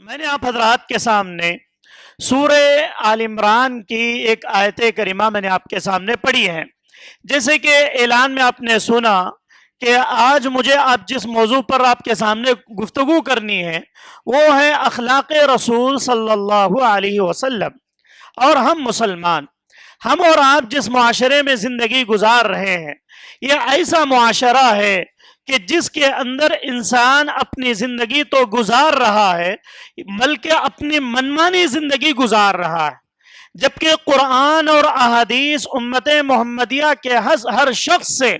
میں نے آپ حضرات کے سامنے سورہ آل عمران کی ایک آیت کریمہ میں نے آپ کے سامنے پڑھی ہے۔ جیسے کہ اعلان میں آپ نے سنا کہ آج مجھے آپ جس موضوع پر آپ کے سامنے گفتگو کرنی ہے وہ ہے اخلاق رسول صلی اللہ علیہ وسلم۔ اور ہم مسلمان، ہم اور آپ جس معاشرے میں زندگی گزار رہے ہیں، یہ ایسا معاشرہ ہے کہ جس کے اندر انسان اپنی زندگی تو گزار رہا ہے بلکہ اپنی منمانی زندگی گزار رہا ہے، جبکہ قرآن اور احادیث امت محمدیہ کے ہر شخص سے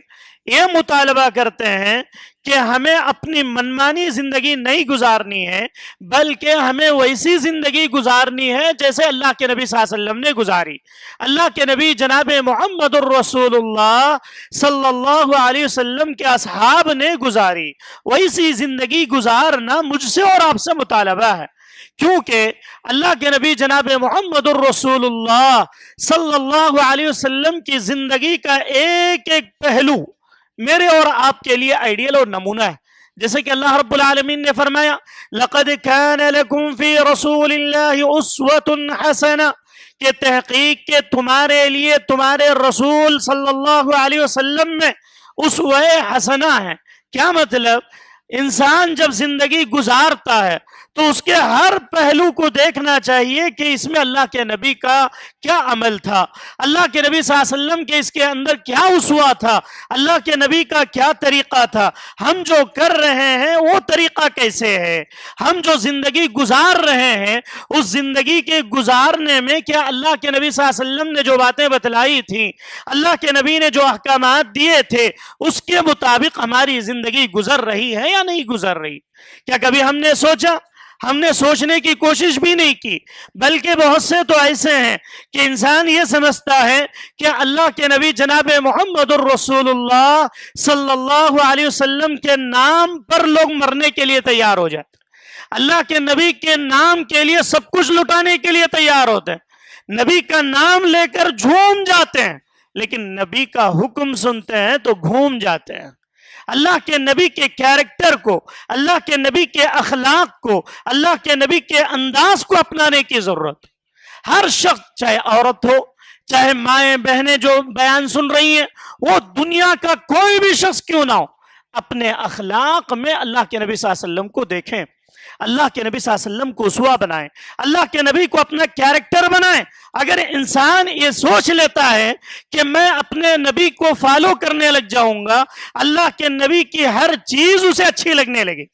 یہ مطالبہ کرتے ہیں کہ ہمیں اپنی منمانی زندگی نہیں گزارنی ہے بلکہ ہمیں ویسی زندگی گزارنی ہے جیسے اللہ کے نبی صلی اللہ علیہ وسلم نے گزاری۔ اللہ کے نبی جناب محمد الرسول اللہ صلی اللہ علیہ وسلم کے اصحاب نے گزاری، ویسی زندگی گزارنا مجھ سے اور آپ سے مطالبہ ہے، کیونکہ اللہ کے نبی جناب محمد الرسول اللہ صلی اللہ علیہ وسلم کی زندگی کا ایک ایک پہلو میرے اور آپ کے لیے آئیڈیل اور نمونہ ہے۔ جیسے کہ اللہ رب العالمین نے فرمایا لَقَدْ كَانَ لَكُمْ فِي رَسُولِ اللَّهِ أُسْوَةٌ حَسَنَةٌ، کہ تحقیق کے تمہارے لیے تمہارے رسول صلی اللہ علیہ وسلم میں اسوہ حسنہ ہے۔ کیا مطلب؟ انسان جب زندگی گزارتا ہے تو اس کے ہر پہلو کو دیکھنا چاہیے کہ اس میں اللہ کے نبی کا کیا عمل تھا، اللہ کے نبی صلی اللہ علیہ وسلم کے اس کے اندر کیا اسوہ تھا، اللہ کے نبی کا کیا طریقہ تھا، ہم جو کر رہے ہیں وہ طریقہ کیسے ہے، ہم جو زندگی گزار رہے ہیں اس زندگی کے گزارنے میں کیا اللہ کے نبی صلی اللہ علیہ وسلم نے جو باتیں بتلائی تھیں، اللہ کے نبی نے جو احکامات دیے تھے اس کے مطابق ہماری زندگی گزر رہی ہے یا نہیں گزر رہی؟ کیا کبھی ہم نے سوچا؟ ہم نے سوچنے کی کوشش بھی نہیں کی، بلکہ بہت سے تو ایسے ہیں کہ انسان یہ سمجھتا ہے کہ اللہ کے نبی جناب محمد الرسول اللہ صلی اللہ علیہ وسلم کے نام پر لوگ مرنے کے لیے تیار ہو جاتے ہیں، اللہ کے نبی کے نام کے لیے سب کچھ لٹانے کے لیے تیار ہوتے ہیں، نبی کا نام لے کر جھوم جاتے ہیں، لیکن نبی کا حکم سنتے ہیں تو گھوم جاتے ہیں۔ اللہ کے نبی کے کیریکٹر کو، اللہ کے نبی کے اخلاق کو، اللہ کے نبی کے انداز کو اپنانے کی ضرورت۔ ہر شخص، چاہے عورت ہو، چاہے مائیں بہنیں جو بیان سن رہی ہیں، وہ دنیا کا کوئی بھی شخص کیوں نہ ہو، اپنے اخلاق میں اللہ کے نبی صلی اللہ علیہ وسلم کو دیکھیں، اللہ کے نبی صلی اللہ علیہ وسلم کو اسوہ بنائیں، اللہ کے نبی کو اپنا کیریکٹر بنائیں۔ اگر انسان یہ سوچ لیتا ہے کہ میں اپنے نبی کو فالو کرنے لگ جاؤں گا، اللہ کے نبی کی ہر چیز اسے اچھی لگنے لگے،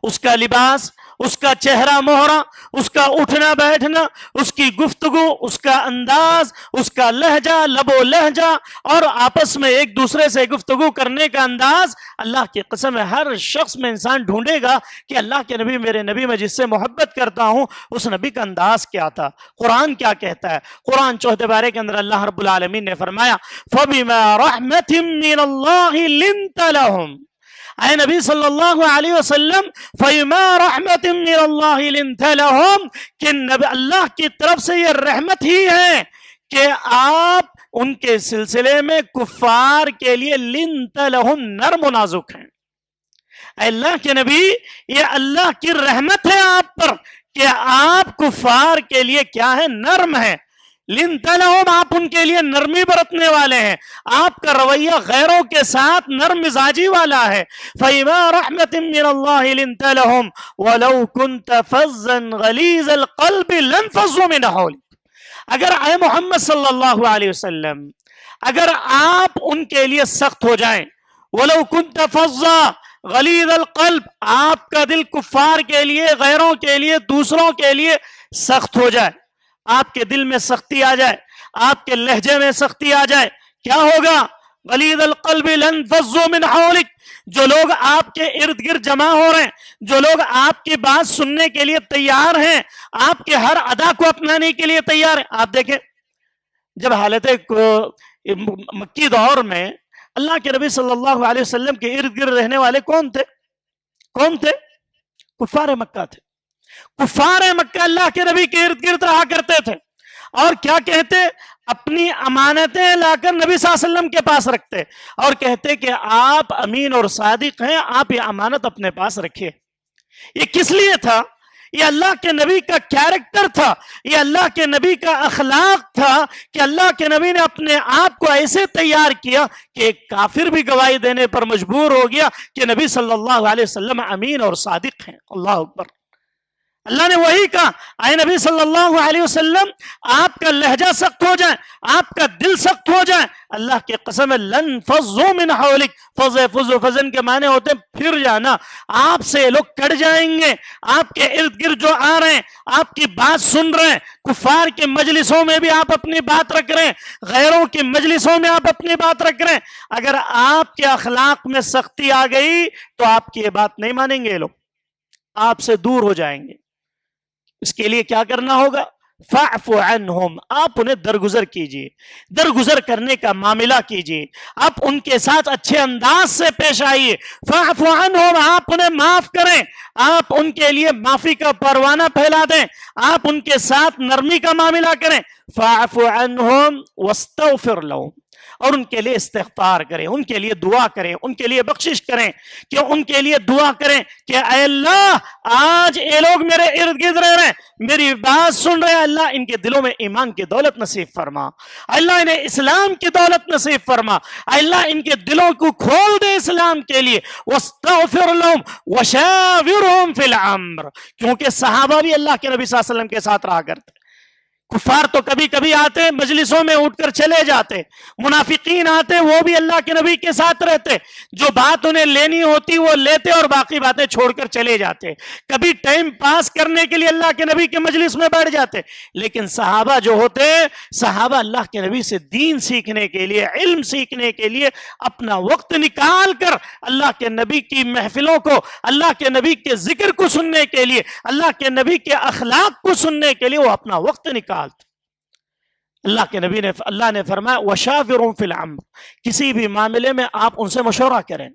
اس کا لباس، اس کا چہرہ مہرہ، اس کا اٹھنا بیٹھنا، اس کی گفتگو، اس کا انداز، اس کا لہجہ، لب و لہجہ، اور آپس میں ایک دوسرے سے گفتگو کرنے کا انداز، اللہ کی قسم ہے ہر شخص میں انسان ڈھونڈے گا کہ اللہ کے نبی، میرے نبی میں جس سے محبت کرتا ہوں اس نبی کا انداز کیا تھا۔ قرآن کیا کہتا ہے؟ قرآن 4 پارے کے اندر اللہ رب العالمین نے فرمایا فَبِمَا رَحْمَةٍ مِّنَ اللَّهِ لِنْتَ لَهُمْ، اے نبی صلی اللہ علیہ وسلم، فَبِمَا رَحْمَةٍ مِّنَ اللَّهِ لِنْتَ لَهُمْ، کہ اللہ کی طرف سے یہ رحمت ہی ہے کہ آپ ان کے سلسلے میں کفار کے لیے لِنْتَ لَهُمْ نرم و نازک ہیں۔ اے اللہ کے نبی، یہ اللہ کی رحمت ہے آپ پر کہ آپ کفار کے لیے کیا ہے؟ نرم ہے۔ لِنْتَ لَهُمْ، آپ ان کے لیے نرمی برتنے والے ہیں، آپ کا رویہ غیروں کے ساتھ نرم مزاجی والا ہے۔ فَبِمَا رَحْمَةٍ مِّنَ اللَّهِ لِنْتَ لَهُمْ وَلَوْ كُنْتَ فَظًّا غَلِيظَ الْقَلْبِ لَانفَضُّوا مِنْ حَوْلِكَ، اگر اے محمد صلی اللہ علیہ وسلم، اگر آپ ان کے لیے سخت ہو جائیں، وَلَوْ كُنْتَ فَظًّا غَلِيظَ الْقَلْبِ، آپ کا دل کفار کے لیے، غیروں کے لیے، دوسروں کے لیے سخت ہو جائے، آپ کے دل میں سختی آ جائے، آپ کے لہجے میں سختی آ جائے، کیا ہوگا؟ غلیظ القلب لانفضوا من حولک، جو لوگ آپ کے ارد گرد جمع ہو رہے ہیں، جو لوگ آپ کی بات سننے کے لیے تیار ہیں، آپ کے ہر ادا کو اپنانے کے لیے تیار ہیں۔ آپ دیکھیں جب حالت مکی دور میں اللہ کے نبی صلی اللہ علیہ وسلم کے ارد گرد رہنے والے کون تھے؟ کون تھے؟ کفار مکہ تھے۔ کفار مکہ اللہ کے نبی کے ارد گرد رہا کرتے تھے، اور کیا کہتے؟ اپنی امانتیں لا کر نبی صلی اللہ علیہ وسلم کے پاس رکھتے اور کہتے کہ آپ امین اور صادق ہیں، آپ یہ امانت اپنے پاس رکھیے۔ یہ کس لیے تھا؟ یہ اللہ کے نبی کا کیریکٹر تھا، یہ اللہ کے نبی کا اخلاق تھا کہ اللہ کے نبی نے اپنے آپ کو ایسے تیار کیا کہ ایک کافر بھی گواہی دینے پر مجبور ہو گیا کہ نبی صلی اللہ علیہ وسلم امین اور صادق ہیں۔ اللہ اکبر۔ اللہ نے وہی کہا، اے نبی صلی اللہ علیہ وسلم آپ کا لہجہ سخت ہو جائے، آپ کا دل سخت ہو جائے، اللہ کی قسم ہے لن فضوا من حولک، فضن کے معنی ہوتے ہیں پھر جانا، آپ سے لوگ کٹ جائیں گے، آپ کے ارد گرد جو آ رہے ہیں آپ کی بات سن رہے ہیں، کفار کی مجلسوں میں بھی آپ اپنی بات رکھ رہے ہیں، غیروں کی مجلسوں میں آپ اپنی بات رکھ رہے ہیں، اگر آپ کے اخلاق میں سختی آ گئی تو آپ کی یہ بات نہیں مانیں گے، لوگ آپ سے دور ہو جائیں گے۔ اس کے لیے کیا کرنا ہوگا؟ فاعف عنہم، آپ انہیں درگزر کیجئے، درگزر کرنے کا معاملہ کیجئے، آپ ان کے ساتھ اچھے انداز سے پیش آئیے۔ فاعف عنہم، آپ انہیں معاف کریں، آپ ان کے لیے معافی کا پروانہ پھیلا دیں، آپ ان کے ساتھ نرمی کا معاملہ کریں۔ فاعف عنہم واستغفر لہم، اور ان کے لیے استغفار کریں، ان کے لیے دعا کریں، ان کے لیے بخشش کریں، کہ ان کے لیے دعا کریں کہ اے اللہ آج یہ لوگ میرے ارد گرد رہ رہے ہیں، میری بات سن رہے ہیں، اللہ ان کے دلوں میں ایمان کی دولت نصیب فرما، اللہ انہیں اسلام کی دولت نصیب فرما، اللہ ان کے دلوں کو کھول دے اسلام کے لیے۔ واستغفر لهم وشاورهم فی الامر، کیونکہ صحابہ بھی اللہ کے نبی صلی اللہ علیہ وسلم کے ساتھ رہا کرتے، کفار تو کبھی کبھی آتے مجلسوں میں اٹھ کر چلے جاتے، منافقین آتے وہ بھی اللہ کے نبی کے ساتھ رہتے، جو بات انہیں لینی ہوتی وہ لیتے اور باقی باتیں چھوڑ کر چلے جاتے، کبھی ٹائم پاس کرنے کے لیے اللہ کے نبی کے مجلس میں بیٹھ جاتے، لیکن صحابہ جو ہوتے، صحابہ اللہ کے نبی سے دین سیکھنے کے لیے، علم سیکھنے کے لیے اپنا وقت نکال کر اللہ کے نبی کی محفلوں کو، اللہ کے نبی کے ذکر کو سننے کے لیے، اللہ کے نبی کے اخلاق کو سننے کے لیے وہ اپنا وقت نکال۔ اللہ کے نبی نے، اللہ نے فرمایا وشاورهم فی الامر، کسی بھی معاملے میں آپ ان سے مشورہ کریں۔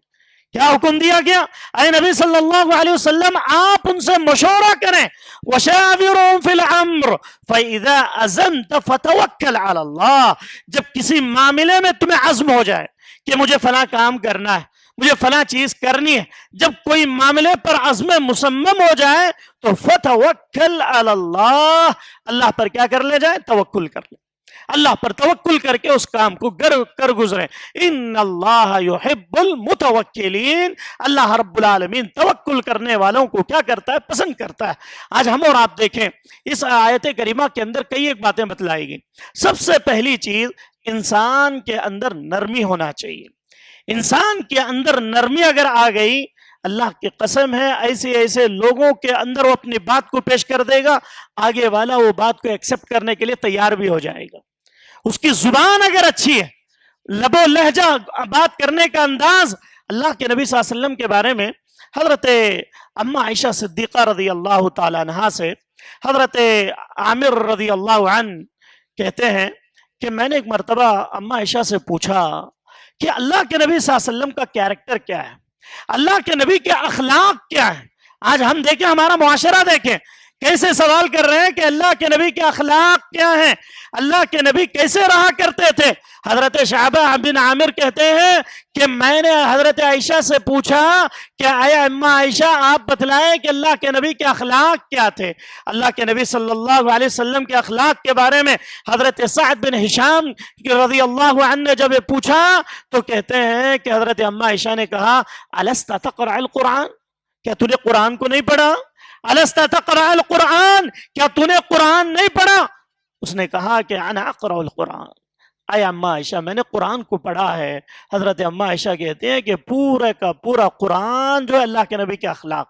کیا حکم دیا گیا؟ اے نبی صلی اللہ علیہ وسلم آپ ان سے مشورہ کریں۔ وشاورهم فی الامر فاذا عزمت فتوکل علی اللہ، جب کسی معاملے میں تمہیں عزم ہو جائے کہ مجھے فلاں کام کرنا ہے، مجھے فلاں چیز کرنی ہے، جب کوئی معاملے پر عزم مصمم ہو جائے تو فتوکل علی اللہ، اللہ پر کیا کر لے جائے؟ توکل کر لے، اللہ پر توکل کر کے اس کام کو کر گزرے۔ ان اللہ یحب المتوکلین، اللہ رب العالمین توکل کرنے والوں کو کیا کرتا ہے؟ پسند کرتا ہے۔ آج ہم اور آپ دیکھیں اس آیت کریمہ کے اندر کئی ایک باتیں بتلائی گئی۔ سب سے پہلی چیز، انسان کے اندر نرمی ہونا چاہیے۔ انسان کے اندر نرمی اگر آ گئی، اللہ کی قسم ہے ایسے ایسے لوگوں کے اندر وہ اپنی بات کو پیش کر دے گا، آگے والا وہ بات کو ایکسپٹ کرنے کے لیے تیار بھی ہو جائے گا۔ اس کی زبان اگر اچھی ہے، لب و لہجہ، بات کرنے کا انداز، اللہ کے نبی صلی اللہ علیہ وسلم کے بارے میں حضرت اما عائشہ صدیقہ رضی اللہ تعالی عنہا سے حضرت عامر رضی اللہ عنہ کہتے ہیں کہ میں نے ایک مرتبہ اما عائشہ سے پوچھا کہ اللہ کے نبی صلی اللہ علیہ وسلم کا کیریکٹر کیا ہے، اللہ کے نبی کے اخلاق کیا ہے۔ آج ہم دیکھیں، ہمارا معاشرہ دیکھیں، کیسے سوال کر رہے ہیں کہ اللہ کے نبی کے اخلاق کیا ہیں، اللہ کے نبی کیسے رہا کرتے تھے۔ حضرت شعبہ بن عامر کہتے ہیں کہ میں نے حضرت عائشہ سے پوچھا کہ اے اما عائشہ آپ بتلائیں کہ اللہ کے نبی کے اخلاق کیا تھے۔ اللہ کے نبی صلی اللہ علیہ وسلم کے اخلاق کے بارے میں حضرت سعد بن ہشام رضی اللہ عنہ نے جب یہ پوچھا تو کہتے ہیں کہ حضرت اما عائشہ نے کہا الست تقرأ القرآن، کیا تو نے قرآن کو نہیں پڑھا؟ الست تقرأ القرآن، کیا تو نے قرآن نہیں پڑھا؟ اس نے کہا کہ انا اقرأ القرآن، اے اما عائشہ میں نے قرآن کو پڑھا ہے۔ حضرت اما عائشہ کہتے ہیں کہ پورے کا پورا قرآن جو ہے اللہ کے نبی کے اخلاق،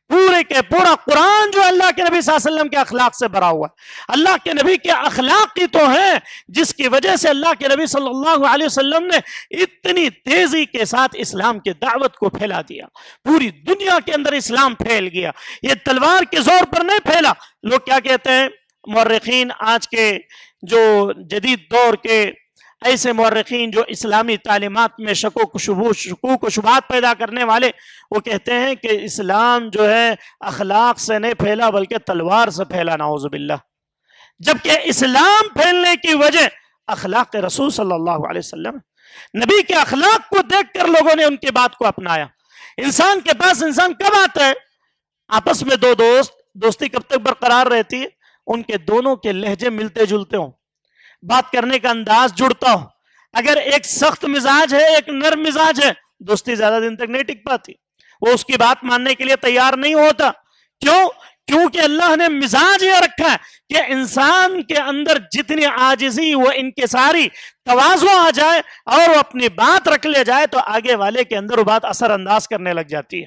پورے کے پورا قرآن جو اللہ کے نبی صلی اللہ علیہ وسلم کے اخلاق سے بھرا ہوا ہے۔ اللہ کے نبی کے اخلاق کی تو ہیں جس کی وجہ سے اللہ کے نبی صلی اللہ علیہ وسلم نے اتنی تیزی کے ساتھ اسلام کی دعوت کو پھیلا دیا، پوری دنیا کے اندر اسلام پھیل گیا۔ یہ تلوار کے زور پر نہیں پھیلا۔ لوگ کیا کہتے ہیں، مورخین آج کے جو جدید دور کے ایسے مورخین جو اسلامی تعلیمات میں شکوک و شبہات پیدا کرنے والے، وہ کہتے ہیں کہ اسلام جو ہے اخلاق سے نہیں پھیلا بلکہ تلوار سے پھیلا، نعوذ باللہ، جبکہ اسلام پھیلنے کی وجہ اخلاق رسول صلی اللہ علیہ وسلم، نبی کے اخلاق کو دیکھ کر لوگوں نے ان کی بات کو اپنایا۔ انسان کے پاس انسان کب آتا ہے؟ آپس میں دو دوست دوستی کب تک برقرار رہتی ہے؟ ان کے دونوں کے لہجے ملتے جلتے ہوں، بات کرنے کا انداز جڑتا ہو. اگر ایک سخت مزاج ہے، ایک نرم مزاج ہے، دوستی زیادہ دن تک نہیں ٹک پاتی. وہ اس کی بات ماننے کے لیے تیار نہیں ہوتا. کیوں؟ کیونکہ اللہ نے مزاج یہ رکھا ہے کہ انسان کے اندر جتنی عاجزی و انکساری تواضع آ جائے اور وہ اپنی بات رکھ لے جائے تو آگے والے کے اندر وہ بات اثر انداز کرنے لگ جاتی ہے،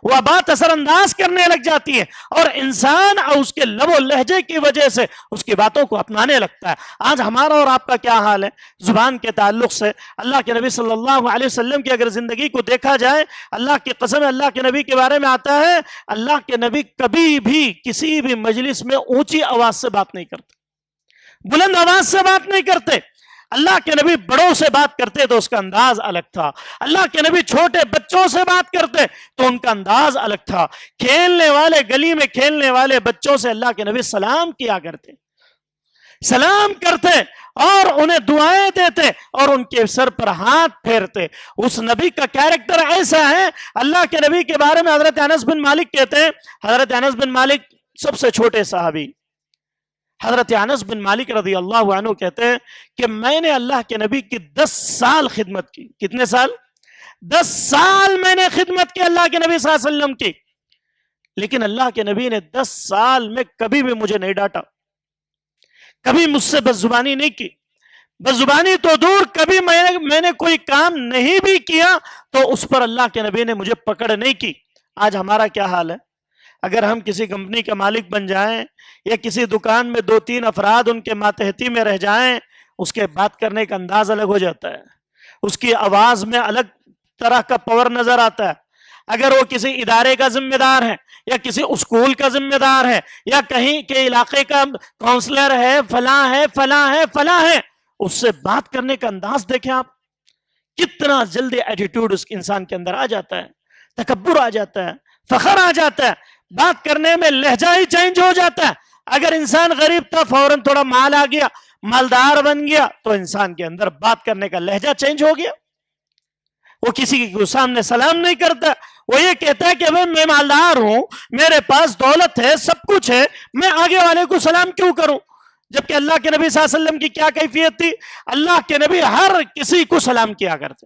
وہ بات اثر انداز کرنے لگ جاتی ہے، اور انسان اس کے لب و لہجے کی وجہ سے اس کی باتوں کو اپنانے لگتا ہے. آج ہمارا اور آپ کا کیا حال ہے زبان کے تعلق سے؟ اللہ کے نبی صلی اللہ علیہ وسلم کی اگر زندگی کو دیکھا جائے، اللہ کی قسم اللہ کے نبی کے بارے میں آتا ہے اللہ کے نبی کبھی بھی کسی بھی مجلس میں اونچی آواز سے بات نہیں کرتے، بلند آواز سے بات نہیں کرتے. اللہ کے نبی بڑوں سے بات کرتے تو اس کا انداز الگ تھا، اللہ کے نبی چھوٹے بچوں سے بات کرتے تو ان کا انداز الگ تھا. کھیلنے والے، گلی میں کھیلنے والے بچوں سے اللہ کے نبی سلام کیا کرتے، سلام کرتے اور انہیں دعائیں دیتے اور ان کے سر پر ہاتھ پھیرتے. اس نبی کا کیریکٹر ایسا ہے. اللہ کے نبی کے بارے میں حضرت انس بن مالک کہتے ہیں، حضرت انس بن مالک سب سے چھوٹے صحابی، حضرت انس بن مالک رضی اللہ عنہ کہتے ہیں کہ میں نے اللہ کے نبی کی 10 سال خدمت کی. کتنے سال؟ 10 سال میں نے خدمت کی اللہ کے نبی صلی اللہ علیہ وسلم کی. لیکن اللہ کے نبی نے 10 سال میں کبھی بھی مجھے نہیں ڈانٹا، کبھی مجھ سے بد زبانی نہیں کی. بد زبانی تو دور، کبھی میں نے کوئی کام نہیں بھی کیا تو اس پر اللہ کے نبی نے مجھے پکڑ نہیں کی. آج ہمارا کیا حال ہے؟ اگر ہم کسی کمپنی کے مالک بن جائیں یا کسی دکان میں 2-3 افراد ان کے ماتحتی میں رہ جائیں، اس کے بات کرنے کا انداز الگ ہو جاتا ہے، اس کی آواز میں الگ طرح کا پاور نظر آتا ہے. اگر وہ کسی ادارے کا ذمہ دار ہے یا کسی اسکول کا ذمہ دار ہے یا کہیں کے علاقے کا کونسلر ہے، فلاں ہے فلاں ہے فلاں ہے، اس سے بات کرنے کا انداز دیکھیں آپ، کتنا جلدی ایٹیٹیوڈ اس انسان کے اندر آ جاتا ہے، تکبر آ جاتا ہے، فخر آ جاتا ہے، بات کرنے میں لہجہ ہی چینج ہو جاتا ہے. اگر انسان غریب تھا فوراً تھوڑا مال آ گیا، مالدار بن گیا تو انسان کے اندر بات کرنے کا لہجہ چینج ہو گیا. وہ کسی کے سامنے سلام نہیں کرتا، وہ یہ کہتا ہے کہ میں مالدار ہوں، میرے پاس دولت ہے، سب کچھ ہے، میں آگے والے کو سلام کیوں کروں؟ جبکہ اللہ کے نبی صلی اللہ علیہ وسلم کی کیا کیفیت تھی؟ اللہ کے نبی ہر کسی کو سلام کیا کرتے،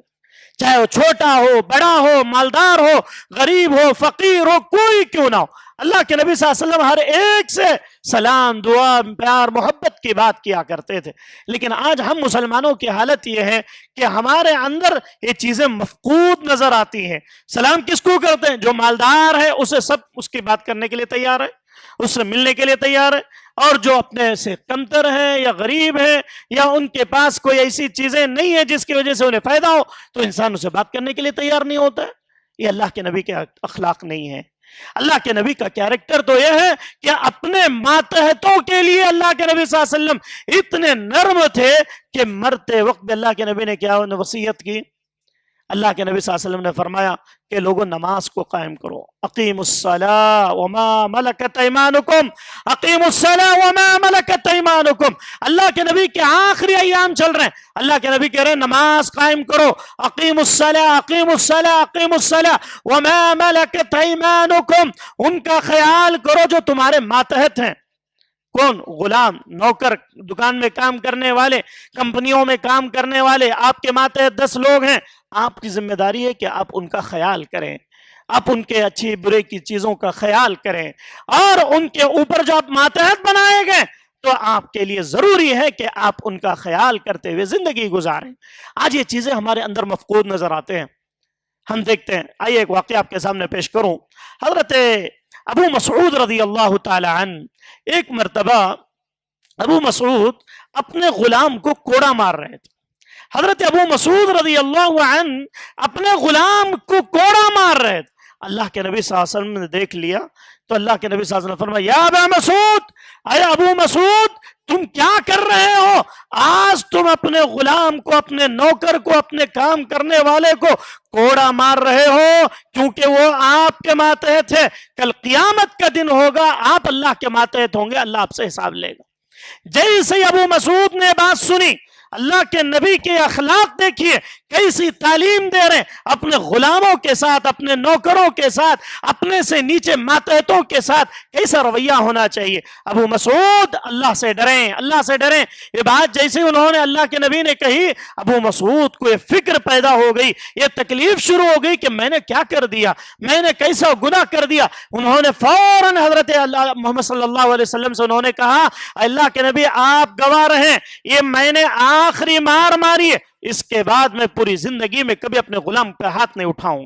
چاہے وہ چھوٹا ہو، بڑا ہو، مالدار ہو، غریب ہو، فقیر ہو، کوئی کیوں نہ ہو. اللہ کے نبی صلی اللہ علیہ وسلم ہر ایک سے سلام، دعا، پیار، محبت کی بات کیا کرتے تھے. لیکن آج ہم مسلمانوں کی حالت یہ ہے کہ ہمارے اندر یہ چیزیں مفقود نظر آتی ہیں. سلام کس کو کرتے ہیں؟ جو مالدار ہے اسے سب اس کی بات کرنے کے لیے تیار ہے، اس سے ملنے کے لیے تیار ہے، اور جو اپنے سے کمتر ہے یا غریب ہے یا ان کے پاس کوئی ایسی چیزیں نہیں ہے جس کی وجہ سے انہیں فائدہ ہو تو انسان اسے بات کرنے کے لیے تیار نہیں ہوتا ہے. یہ اللہ کے نبی کے اخلاق نہیں ہے. اللہ کے نبی کا کیریکٹر تو یہ ہے کہ اپنے ماتحتوں کے لیے اللہ کے نبی صلی اللہ علیہ وسلم اتنے نرم تھے کہ مرتے وقت بھی اللہ کے نبی نے کیا وصیت کی؟ اللہ کے نبی صلی اللہ علیہ وسلم نے فرمایا کہ لوگوں نماز کو قائم کرو، اقیموا الصلاۃ وما ملکت ایمانکم، اقیموا الصلاۃ وما ملکت ایمانکم. اللہ کے نبی کے آخری ایام چل رہے ہیں، اللہ کے نبی کہہ رہے ہیں نماز قائم کرو، اقیموا الصلاۃ اقیموا الصلاۃ اقیموا الصلاۃ وما ملکت ایمانکم. ان کا خیال کرو جو تمہارے ماتحت ہیں. کون؟ غلام، نوکر، دکان میں کام کرنے والے، کمپنیوں میں کام کرنے والے، آپ کے ماتحت 10 لوگ ہیں. آپ کی ذمہ داری ہے کہ آپ ان کا خیال کریں، آپ ان کے اچھی برے کی چیزوں کا خیال کریں، اور ان کے اوپر جو آپ ماتحت بنائے گئے تو آپ کے لیے ضروری ہے کہ آپ ان کا خیال کرتے ہوئے زندگی گزاریں. آج یہ چیزیں ہمارے اندر مفقود نظر آتے ہیں. ہم دیکھتے ہیں، آئیے ایک واقعہ آپ کے سامنے پیش کروں. حضرت ابو مسعود رضی اللہ تعالی عنہ، ایک مرتبہ ابو مسعود اپنے غلام کو کوڑا مار رہے تھے. حضرت ابو مسعود رضی اللہ عنہ اپنے غلام کو کوڑا مار رہے تھے. اللہ کے نبی صلی اللہ علیہ وسلم نے دیکھ لیا تو اللہ کے نبی صلی اللہ علیہ وسلم نے فرمایا، یا ابا مسعود، اے ابو مسعود، تم کیا کر رہے ہو؟ آج تم اپنے غلام کو، اپنے نوکر کو، اپنے کام کرنے والے کو کوڑا مار رہے ہو، کیونکہ وہ آپ کے ماتحت ہے. کل قیامت کا دن ہوگا، آپ اللہ کے ماتحت ہوں گے، اللہ آپ سے حساب لے گا. جیسے ابو مسعود نے بات سنی، اللہ کے نبی کے اخلاق دیکھیے، کیسی تعلیم دے رہے ہیں اپنے غلاموں کے ساتھ، اپنے نوکروں کے ساتھ، اپنے سے نیچے ماتحتوں کے ساتھ کیسا رویہ ہونا چاہیے۔ ابو مسعود اللہ سے ڈریں، اللہ سے ڈریں۔ یہ بات جیسے انہوں نے اللہ کے نبی نے کہی، ابو مسعود کو یہ فکر پیدا ہو گئی، یہ تکلیف شروع ہو گئی کہ میں نے کیا کر دیا، میں نے کیسا گناہ کر دیا۔ انہوں نے فوراً حضرت محمد صلی اللہ علیہ وسلم سے انہوں نے کہا، اللہ کے نبی آپ گواہ رہیں، یہ میں نے آخری مار ماری ہے، اس کے بعد میں پوری زندگی میں کبھی اپنے غلام پہ ہاتھ نہیں اٹھاؤں۔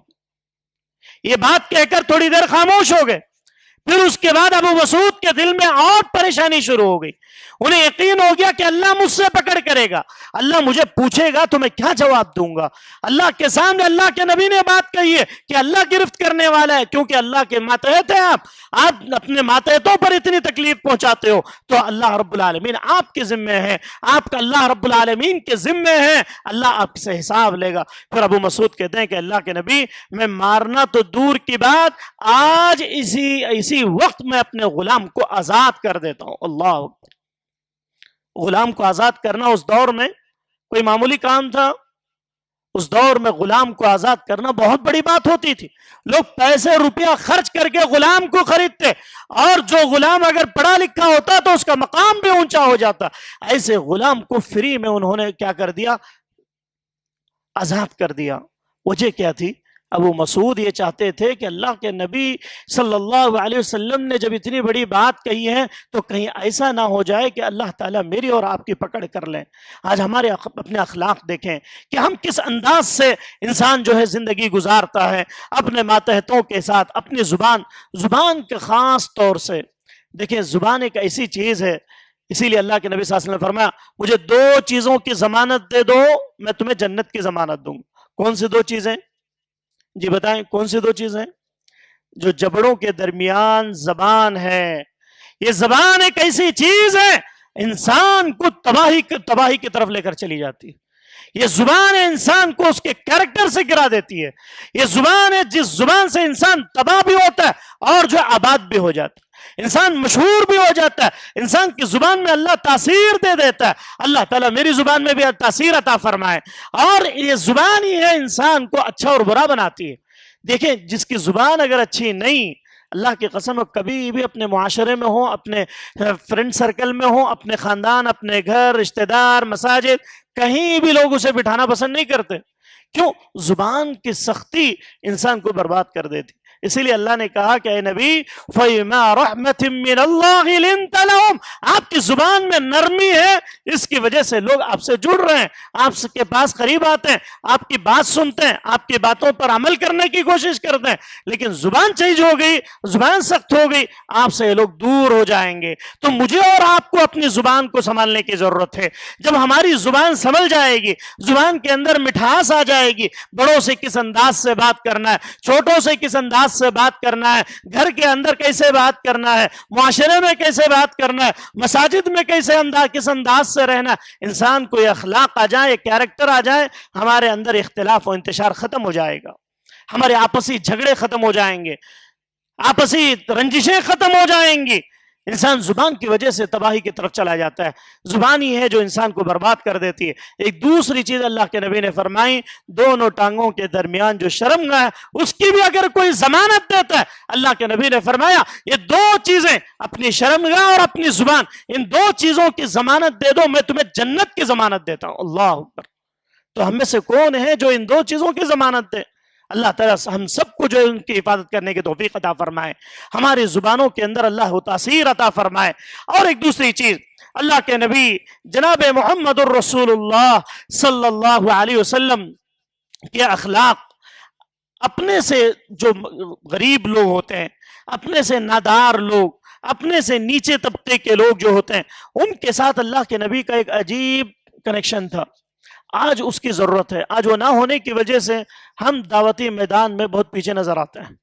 یہ بات کہہ کر تھوڑی دیر خاموش ہو گئے۔ پھر اس کے بعد ابو مسعود کے دل میں اور پریشانی شروع ہو گئی۔ انہیں یقین ہو گیا کہ اللہ مجھ سے پکڑ کرے گا، اللہ مجھے پوچھے گا تو میں کیا جواب دوں گا۔ اللہ کے سامنے اللہ کے نبی نے بات کہی ہے کہ اللہ گرفت کرنے والا ہے، کیونکہ اللہ کے ماتحت ہیں آپ اپنے ماتحتوں پر اتنی تکلیف پہنچاتے ہو تو اللہ رب العالمین آپ کے ذمے ہے، آپ کا اللہ رب العالمین کے ذمے ہے، اللہ آپ سے حساب لے گا۔ پھر ابو مسعود کہتے ہیں کہ اللہ کے نبی، میں مارنا تو دور کی بات، آج اسی وقت میں اپنے غلام کو آزاد کر دیتا ہوں۔ اللہ اکبر۔ غلام کو آزاد کرنا اس دور میں کوئی معمولی کام تھا؟ اس دور میں غلام کو آزاد کرنا بہت بڑی بات ہوتی تھی۔ لوگ پیسے روپیہ خرچ کر کے غلام کو خریدتے، اور جو غلام اگر پڑھا لکھا ہوتا تو اس کا مقام بھی اونچا ہو جاتا۔ ایسے غلام کو فری میں انہوں نے کیا کر دیا؟ آزاد کر دیا۔ وجہ کیا تھی؟ ابو مسعود یہ چاہتے تھے کہ اللہ کے نبی صلی اللہ علیہ وسلم نے جب اتنی بڑی بات کہی ہے تو کہیں ایسا نہ ہو جائے کہ اللہ تعالیٰ میری اور آپ کی پکڑ کر لیں۔ آج ہمارے اپنے اخلاق دیکھیں کہ ہم کس انداز سے انسان جو ہے زندگی گزارتا ہے اپنے ماتحتوں کے ساتھ، اپنی زبان کے خاص طور سے دیکھیں۔ زبان ایک ایسی چیز ہے، اسی لیے اللہ کے نبی صلی اللہ علیہ وسلم نے فرمایا، مجھے دو چیزوں کی ضمانت دے دو، میں تمہیں جنت کی ضمانت دوں گا۔ کون سی دو چیزیں؟ جی بتائیں، کون سی دو چیزیں؟ جو جبڑوں کے درمیان زبان ہے، یہ زبان ایک ایسی چیز ہے انسان کو تباہی کی طرف لے کر چلی جاتی ہے۔ یہ زبان انسان کو اس کے کیریکٹر سے گرا دیتی ہے۔ یہ زبان ہے جس زبان سے انسان تباہ بھی ہوتا ہے اور جو آباد بھی ہو جاتا ہے، انسان مشہور بھی ہو جاتا ہے۔ انسان کی زبان میں اللہ تاثیر دے دیتا ہے۔ اللہ تعالیٰ میری زبان میں بھی تاثیر عطا فرمائے، اور یہ زبان ہی ہے انسان کو اچھا اور برا بناتی ہے۔ دیکھیں، جس کی زبان اگر اچھی نہیں، اللہ کی قسم، کبھی بھی اپنے معاشرے میں ہو، اپنے فرینڈ سرکل میں ہو، اپنے خاندان، اپنے گھر، رشتہ دار، مساجد، کہیں بھی لوگ اسے بٹھانا پسند نہیں کرتے۔ کیوں؟ زبان کی سختی انسان کو برباد کر دیتی۔ اسی لیے اللہ نے کہا کہ اے نبی، فَبِمَا رَحْمَةٍ مِّنَ اللَّهِ لِنتَ لَهُمْ، آپ کی زبان میں نرمی ہے، اس کی وجہ سے لوگ آپ سے جڑ رہے ہیں، آپ کے پاس قریب آتے ہیں، آپ کی بات سنتے ہیں، آپ کی باتوں پر عمل کرنے کی کوشش کرتے ہیں۔ لیکن زبان چینج ہو گئی، زبان سخت ہو گئی، آپ سے لوگ دور ہو جائیں گے۔ تو مجھے اور آپ کو اپنی زبان کو سنبھالنے کی ضرورت ہے۔ جب ہماری زبان سنبھل جائے گی، زبان کے اندر مٹھاس آ جائے گی، بڑوں سے کس انداز سے بات کرنا ہے، چھوٹوں سے کس انداز سے بات کرنا ہے، گھر کے اندر کیسے بات کرنا ہے، معاشرے میں کیسے بات کرنا ہے، مساجد میں کس انداز سے رہنا ہے، انسان کو یہ اخلاق آ جائے، یہ کیریکٹر آ جائے، ہمارے اندر اختلاف و انتشار ختم ہو جائے گا، ہمارے آپسی جھگڑے ختم ہو جائیں گے، آپسی رنجشیں ختم ہو جائیں گی۔ انسان زبان کی وجہ سے تباہی کی طرف چلا جاتا ہے۔ زبان ہی ہے جو انسان کو برباد کر دیتی ہے۔ ایک دوسری چیز اللہ کے نبی نے فرمائی، دونوں ٹانگوں کے درمیان جو شرمگاہ ہے اس کی بھی اگر کوئی ضمانت دیتا ہے، اللہ کے نبی نے فرمایا یہ دو چیزیں، اپنی شرمگاہ اور اپنی زبان، ان دو چیزوں کی ضمانت دے دو، میں تمہیں جنت کی ضمانت دیتا ہوں۔ اللہ اکبر۔ تو ہم میں سے کون ہے جو ان دو چیزوں کی ضمانت دے؟ اللہ تعالیٰ ہم سب کو جو ان کی حفاظت کرنے کی توفیق عطا فرمائے، ہماری زبانوں کے اندر اللہ تاثیر عطا فرمائے۔ اور ایک دوسری چیز، اللہ کے نبی جناب محمد الرسول اللہ صلی اللہ علیہ وسلم کے اخلاق، اپنے سے جو غریب لوگ ہوتے ہیں، اپنے سے نادار لوگ، اپنے سے نیچے طبقے کے لوگ جو ہوتے ہیں، ان کے ساتھ اللہ کے نبی کا ایک عجیب کنیکشن تھا۔ آج اس کی ضرورت ہے۔ آج وہ نہ ہونے کی وجہ سے ہم دعوتی میدان میں بہت پیچھے نظر آتے ہیں۔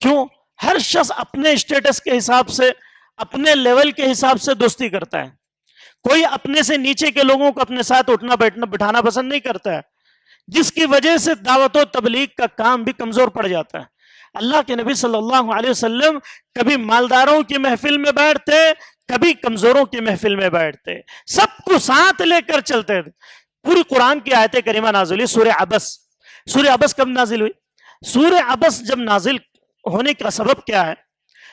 کیوں؟ ہر شخص اپنے اسٹیٹس کے حساب سے، اپنے لیول کے حساب سے دوستی کرتا ہے۔ کوئی اپنے سے نیچے کے لوگوں کو اپنے ساتھ اٹھنا بیٹھنا بٹھانا پسند نہیں کرتا ہے، جس کی وجہ سے دعوت و تبلیغ کا کام بھی کمزور پڑ جاتا ہے۔ اللہ کے نبی صلی اللہ علیہ وسلم کبھی مالداروں کی محفل میں بیٹھتے، کبھی کمزوروں کی محفل میں بیٹھتے، سب کو ساتھ لے کر چلتے تھے۔ پوری قرآن کی آیت کریمہ نازل ہوئی سورہ عبس۔ سورہ عبس کب نازل ہوئی؟ سورہ عبس جب نازل ہونے کا سبب کیا ہے؟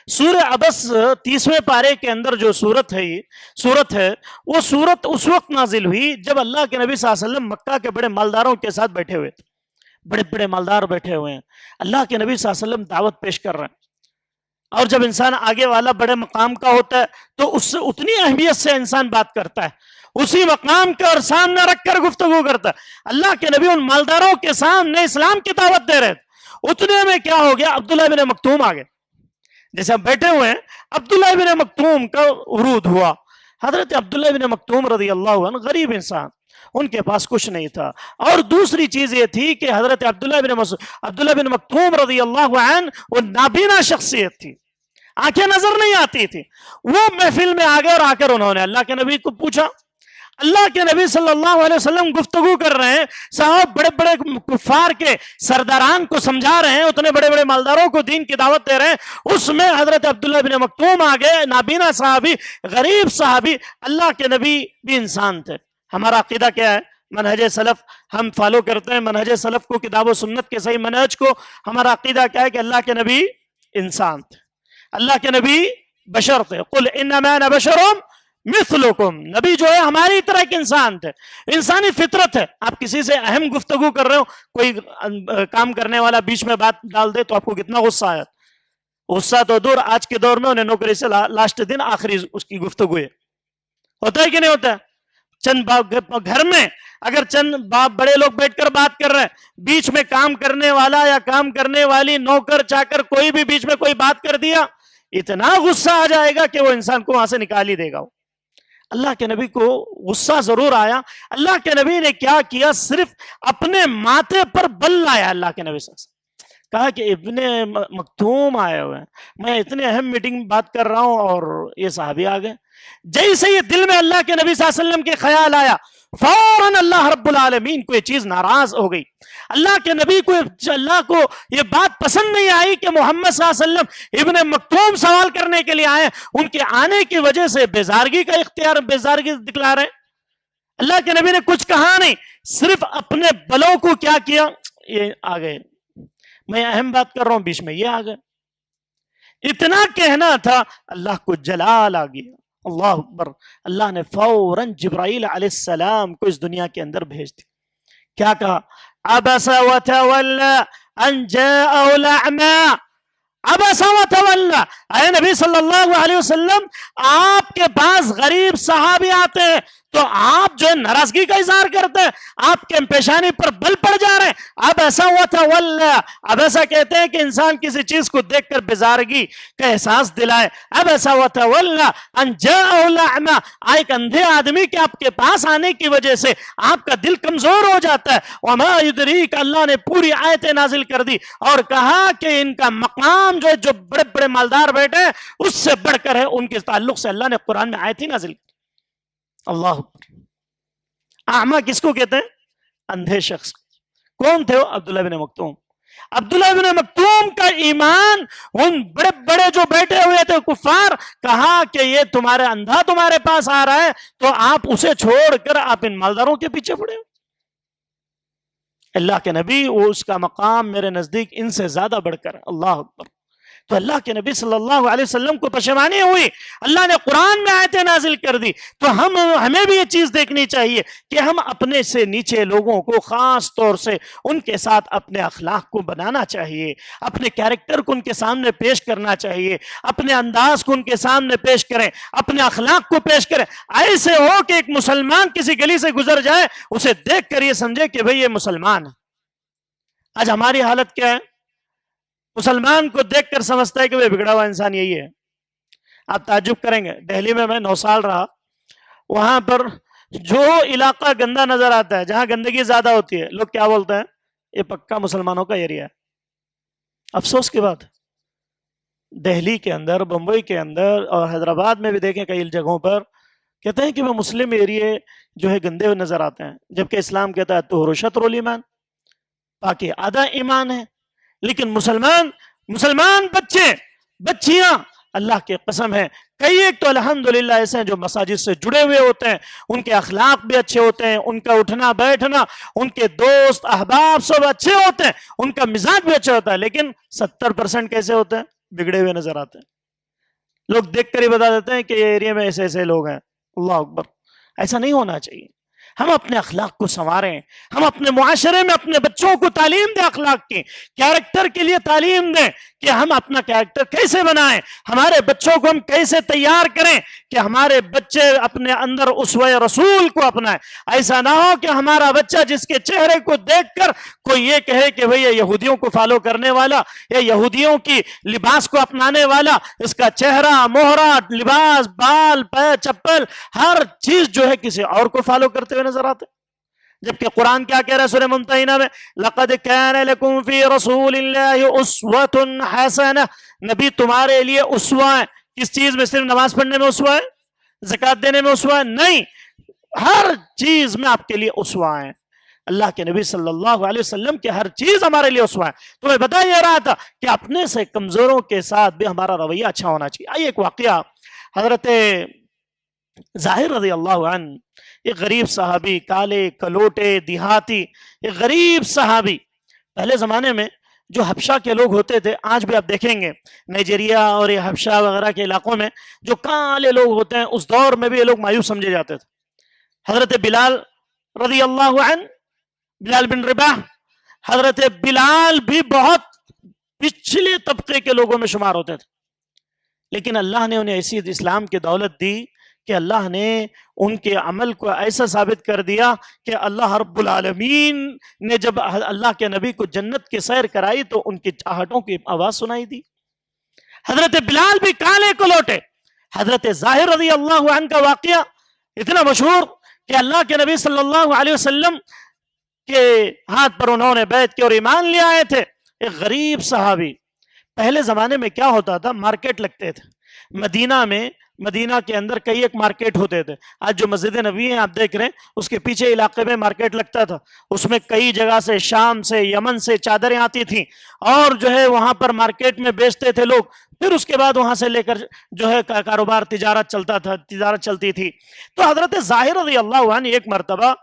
سورہ عبس 30ویں پارے کے اندر جو سورت ہے، وہ سورت اس وقت نازل ہوئی جب اللہ کے نبی صلی اللہ علیہ وسلم مکہ کے بڑے مالداروں کے ساتھ بیٹھے ہوئے تھے۔ بڑے بڑے مالدار بیٹھے ہوئے ہیں، اللہ کے نبی صلی اللہ علیہ وسلم دعوت پیش کر رہے ہیں، اور جب انسان آگے والا بڑے مقام کا ہوتا ہے تو اس سے اتنی اہمیت سے انسان بات کرتا ہے، اسی مقام کے اور سامنے رکھ کر گفتگو کرتا ہے۔ اللہ کے نبی ان مالداروں کے سامنے اسلام کی دعوت دے رہے تھے، اتنے میں کیا ہو گیا، عبداللہ بن مکتوم آ گئے۔ جیسے ہم بیٹھے ہوئے ہیں، عبداللہ بن مکتوم کا ورود ہوا۔ حضرت عبداللہ بن مکتوم رضی اللہ عنہ غریب انسان، ان کے پاس کچھ نہیں تھا، اور دوسری چیز یہ تھی کہ حضرت عبداللہ بن مکتوم رضی اللہ عنہ وہ نابینا شخصیت تھی، آنکھیں نظر نہیں آتی تھی۔ وہ محفل میں آگے اور آ کر انہوں نے اللہ کے نبی کو پوچھا۔ اللہ کے نبی صلی اللہ علیہ وسلم گفتگو کر رہے ہیں، صاحب بڑے بڑے کفار کے سرداران کو سمجھا رہے ہیں، اتنے بڑے بڑے مالداروں کو دین کی دعوت دے رہے ہیں، اس میں حضرت عبداللہ بن مکتوم آگے، نابینا صحابی، غریب صحابی۔ اللہ کے نبی بھی انسان تھے۔ ہمارا عقیدہ کیا ہے؟ منہج سلف ہم فالو کرتے ہیں، منہج سلف کو، کتاب و سنت کے صحیح منہج کو۔ ہمارا عقیدہ کیا ہے کہ اللہ کے نبی انسان تھے، اللہ کے نبی بشر تھے۔ قل انما انا بشر مثلکم، نبی جو ہے ہماری طرح ایک انسان تھے، انسانی فطرت ہے۔ آپ کسی سے اہم گفتگو کر رہے ہو، کوئی کام کرنے والا بیچ میں بات ڈال دے تو آپ کو کتنا غصہ آیا؟ غصہ تو دور، آج کے دور میں انہیں نوکری سے لاسٹ دن آخری اس کی گفتگو ہے، ہوتا ہے کہ نہیں ہوتا ہے؟ چند گھر میں اگر چند باپ بڑے لوگ بیٹھ کر بات کر رہے ہیں، بیچ میں کام کرنے والا یا کام کرنے والی، نوکر چاکر، کوئی بھی بیچ میں کوئی بات کر دیا، اتنا غصہ آ جائے گا کہ وہ انسان کو وہاں سے نکال ہی دے گا۔ اللہ کے نبی کو غصہ ضرور آیا۔ اللہ کے نبی نے کیا کیا؟ صرف اپنے ماتھے پر بل لایا۔ اللہ کے نبی صلی اللہ علیہ وسلم کہا کہ ابن مکتوم آئے ہوئے ہیں، میں اتنے اہم میٹنگ بات کر رہا ہوں اور یہ صحابی آ گئے۔ جیسے یہ دل میں اللہ کے نبی صلی اللہ علیہ وسلم کے خیال آیا، فوراً اللہ رب العالمین کو یہ چیز ناراض ہو گئی۔ اللہ کے نبی کو، اللہ کو یہ بات پسند نہیں آئی کہ محمد صلی اللہ علیہ وسلم ابن مکتوم سوال کرنے کے لیے آئے، ان کے آنے کی وجہ سے بیزارگی کا اختیار، بیزارگی دکھلا رہے۔ اللہ کے نبی نے کچھ کہا نہیں، صرف اپنے بلوں کو کیا کیا، یہ آ گئے، میں اہم بات کر رہا ہوں، بیچ میں یہ آ گئے۔ اتنا کہنا تھا، اللہ کو جلال آ گیا۔ اللہ اکبر۔ اللہ نے فوراً جبرائیل علیہ السلام کو اس دنیا کے اندر بھیج دیا۔ کیا کہا؟ عبس وتولى ان جاءه الاعمى۔ عبس وتولى، اے نبی صلی اللہ علیہ وسلم، آپ کے پاس غریب صحابی آتے ہیں تو آپ جو ہے ناراضگی کا اظہار کرتے ہیں، آپ کے پیشانی پر بل پڑ جا رہے ہیں۔ اب ایسا وتولى، اب ایسا کہتے ہیں کہ انسان کسی چیز کو دیکھ کر بیزارگی کا احساس دلائے۔ اب ایسا وتولى ان جاءه الاعمى، ایک اندھے آدمی کے آپ کے پاس آنے کی وجہ سے آپ کا دل کمزور ہو جاتا ہے۔ وما يدريك، اللہ نے پوری آیت نازل کر دی اور کہا کہ ان کا مقام جو ہے، جو بڑے بڑے مالدار بیٹھے ہیں، اس سے بڑھ کر ہے۔ ان کے تعلق سے اللہ نے قرآن میں آیت ہی نازل کی۔ اللہ اعمى کس کو کہتے ہیں؟ اندھے شخص۔ کون تھے وہ؟ عبداللہ بن مکتوم۔ عبداللہ بن مکتوم کا ایمان، ان بڑے بڑے جو بیٹھے ہوئے تھے کفار، کہا کہ یہ تمہارے اندھا تمہارے پاس آ رہا ہے تو آپ اسے چھوڑ کر آپ ان مالداروں کے پیچھے پڑے۔ اللہ کے نبی، وہ اس کا مقام میرے نزدیک ان سے زیادہ بڑھ کر۔ اللہ اکبر۔ تو اللہ کے نبی صلی اللہ علیہ وسلم کو پشیمانی ہوئی، اللہ نے قرآن میں آیتیں نازل کر دی۔ تو ہمیں بھی یہ چیز دیکھنی چاہیے کہ ہم اپنے سے نیچے لوگوں کو خاص طور سے ان کے ساتھ اپنے اخلاق کو بنانا چاہیے، اپنے کیریکٹر کو ان کے سامنے پیش کرنا چاہیے، اپنے انداز کو ان کے سامنے پیش کریں، اپنے اخلاق کو پیش کریں۔ ایسے ہو کہ ایک مسلمان کسی گلی سے گزر جائے، اسے دیکھ کر یہ سمجھے کہ بھئی یہ مسلمان ہے۔ آج ہماری حالت کیا ہے؟ مسلمان کو دیکھ کر سمجھتا ہے کہ وہ بگڑا ہوا انسان یہی ہے۔ آپ تعجب کریں گے، دہلی میں 9 سال رہا، وہاں پر جو علاقہ گندا نظر آتا ہے، جہاں گندگی زیادہ ہوتی ہے، لوگ کیا بولتے ہیں؟ یہ پکا مسلمانوں کا ایریا ہے۔ افسوس کی بات، دہلی کے اندر، بمبئی کے اندر اور حیدرآباد میں بھی دیکھیں کئی جگہوں پر کہتے ہیں کہ وہ مسلم ایریے جو ہے گندے ہوئے نظر آتے ہیں، جبکہ اسلام کہتا ہے طہور شطر الایمان، باقی آدھا ایمان ہے۔ لیکن مسلمان مسلمان بچے بچیاں اللہ کی قسم ہے کئی ایک تو الحمدللہ ایسے ہیں جو مساجد سے جڑے ہوئے ہوتے ہیں، ان کے اخلاق بھی اچھے ہوتے ہیں، ان کا اٹھنا بیٹھنا، ان کے دوست احباب سب اچھے ہوتے ہیں، ان کا مزاج بھی اچھا ہوتا ہے، لیکن 70% کیسے ہوتے ہیں؟ بگڑے ہوئے نظر آتے ہیں۔ لوگ دیکھ کر ہی بتا دیتے ہیں کہ یہ ایریا میں ایسے ایسے لوگ ہیں۔ اللہ اکبر، ایسا نہیں ہونا چاہیے۔ ہم اپنے اخلاق کو سنواریں، ہم اپنے معاشرے میں اپنے بچوں کو تعلیم دیں، اخلاق کی، کیریکٹر کے لیے تعلیم دیں کہ ہم اپنا کیریکٹر کیسے بنائیں، ہمارے بچوں کو ہم کیسے تیار کریں کہ ہمارے بچے اپنے اندر اسوہ رسول کو اپنائیں۔ ایسا نہ ہو کہ ہمارا بچہ جس کے چہرے کو دیکھ کر کوئی یہ کہے کہ بھئی یہ یہودیوں کو فالو کرنے والا، یا یہودیوں کی لباس کو اپنانے والا، اس کا چہرہ، مہرہ، لباس، بال، پیر، چپل، ہر چیز جو ہے کسی اور کو فالو کرتے ہوئے نظر آتے، جبکہ قرآن کیا کہہ رہا ہے سورہ ممتحنہ میں؟ لَقَدْ كَانَ لَكُمْ فِي رَسُولِ اللَّهِ أُسْوَةٌ حَسَنَةٌ، نبی تمہارے لیے اسوہ ہے۔ کس چیز میں؟ صرف نماز پڑھنے میں اسوہ ہے؟ زکوٰۃ دینے میں اسوہ ہے؟ نہیں، ہر چیز میں آپ کے لیے اسوہ ہے۔ اللہ کے نبی صلی اللہ علیہ وسلم کی ہر چیز ہمارے لیے اسوہ ہے۔ تو میں بتا یہ رہا تھا کہ اپنے سے کمزوروں کے ساتھ بھی ہمارا رویہ اچھا ہونا چاہیے۔ آئیے ایک واقعہ، حضرت ظاہر رضی اللہ عنہ، ایک غریب صحابی، کالے کلوٹے دیہاتی، ایک غریب صحابی، پہلے زمانے میں جو حبشہ کے لوگ ہوتے تھے، آج بھی آپ دیکھیں گے نائجیریا اور یہ حبشہ وغیرہ کے علاقوں میں جو کالے لوگ ہوتے ہیں، اس دور میں بھی یہ لوگ مایوس سمجھے جاتے تھے۔ حضرت بلال رضی اللہ عنہ، بلال بن رباح، حضرت بلال بھی بہت پچھلے طبقے کے لوگوں میں شمار ہوتے تھے، لیکن اللہ نے انہیں ایسی اسلام کی دولت دی کہ اللہ نے ان کے عمل کو ایسا ثابت کر دیا کہ اللہ رب العالمین نے جب اللہ کے نبی کو جنت کی سیر کرائی تو ان کی چاہٹوں کی آواز سنائی دی۔ حضرت بلال بھی کالے کو لوٹے۔ حضرت ظاہر رضی اللہ عنہ کا واقعہ اتنا مشہور کہ اللہ کے نبی صلی اللہ علیہ وسلم کے ہاتھ پر انہوں نے بیعت کی اور ایمان لے آئے تھے۔ ایک غریب صحابی، پہلے زمانے میں کیا ہوتا تھا، مارکیٹ لگتے تھے مدینہ کے اندر، کئی ایک مارکیٹ ہوتے تھے۔ آج جو مسجد نبوی ہیں آپ دیکھ رہے ہیں، اس کے پیچھے علاقے میں مارکیٹ لگتا تھا، اس میں کئی جگہ سے، شام سے، یمن سے چادریں آتی تھیں اور جو ہے وہاں پر مارکیٹ میں بیچتے تھے لوگ، پھر اس کے بعد وہاں سے لے کر جو ہے کاروبار، تجارت چلتی تھی۔ تو حضرت ظاہر رضی اللہ عنہ ایک مرتبہ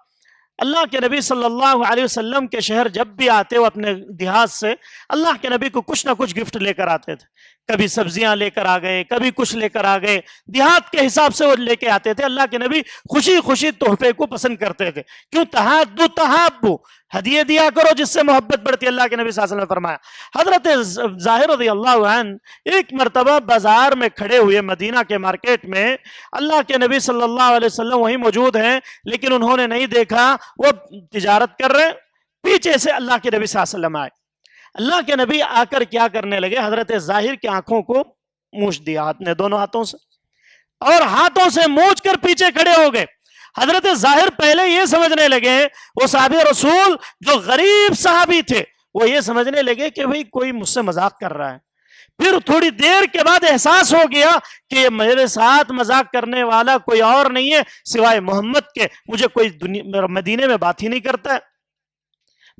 اللہ کے نبی صلی اللہ علیہ وسلم کے شہر جب بھی آتے وہ اپنے دیہات سے، اللہ کے نبی کو کچھ نہ کچھ گفٹ لے کر آتے تھے، کبھی سبزیاں لے کر آ گئے، کبھی کچھ لے کر آ گئے، دیہات کے حساب سے وہ لے کے آتے تھے۔ اللہ کے نبی خوشی خوشی تحفے کو پسند کرتے تھے، کیوں؟ تحادو تحابو، ہدیے دیا کرو جس سے محبت بڑھتی، اللہ کے نبی صلی اللہ علیہ وسلم نے فرمایا۔ حضرت ظاہر رضی اللہ عنہ ایک مرتبہ بازار میں کھڑے ہوئے، مدینہ کے مارکیٹ میں، اللہ کے نبی صلی اللہ علیہ وسلم وہیں موجود ہیں، لیکن انہوں نے نہیں دیکھا، وہ تجارت کر رہے، پیچھے سے اللہ کے نبی صلی اللہ علیہ وسلم آئے۔ اللہ کے نبی آ کر کیا کرنے لگے؟ حضرت ظاہر کی آنکھوں کو مونچھ دیا ہاتھ نے، دونوں ہاتھوں سے، اور ہاتھوں سے مونچھ کر پیچھے کھڑے ہو گئے۔ حضرت ظاہر پہلے یہ سمجھنے لگے، وہ صحابی رسول جو غریب صحابی تھے، وہ یہ سمجھنے لگے کہ بھئی کوئی مجھ سے مذاق کر رہا ہے۔ پھر تھوڑی دیر کے بعد احساس ہو گیا کہ میرے ساتھ مذاق کرنے والا کوئی اور نہیں ہے سوائے محمد کے، مجھے کوئی مدینے میں بات ہی نہیں کرتا ہے،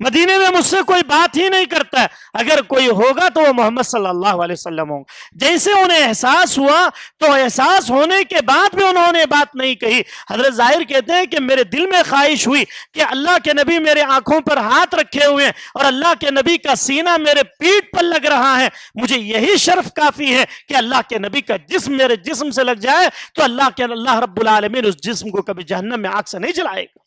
مدینے میں مجھ سے کوئی بات ہی نہیں کرتا ہے، اگر کوئی ہوگا تو وہ محمد صلی اللہ علیہ وسلم ہوں۔ جیسے انہیں احساس ہوا تو احساس ہونے کے بعد بھی انہوں نے بات نہیں کہی۔ حضرت ظاہر کہتے ہیں کہ میرے دل میں خواہش ہوئی کہ اللہ کے نبی میرے آنکھوں پر ہاتھ رکھے ہوئے ہیں اور اللہ کے نبی کا سینہ میرے پیٹھ پر لگ رہا ہے، مجھے یہی شرف کافی ہے کہ اللہ کے نبی کا جسم میرے جسم سے لگ جائے تو اللہ رب العالمین اس جسم کو کبھی جہنم میں آگ سے نہیں جلائے گا۔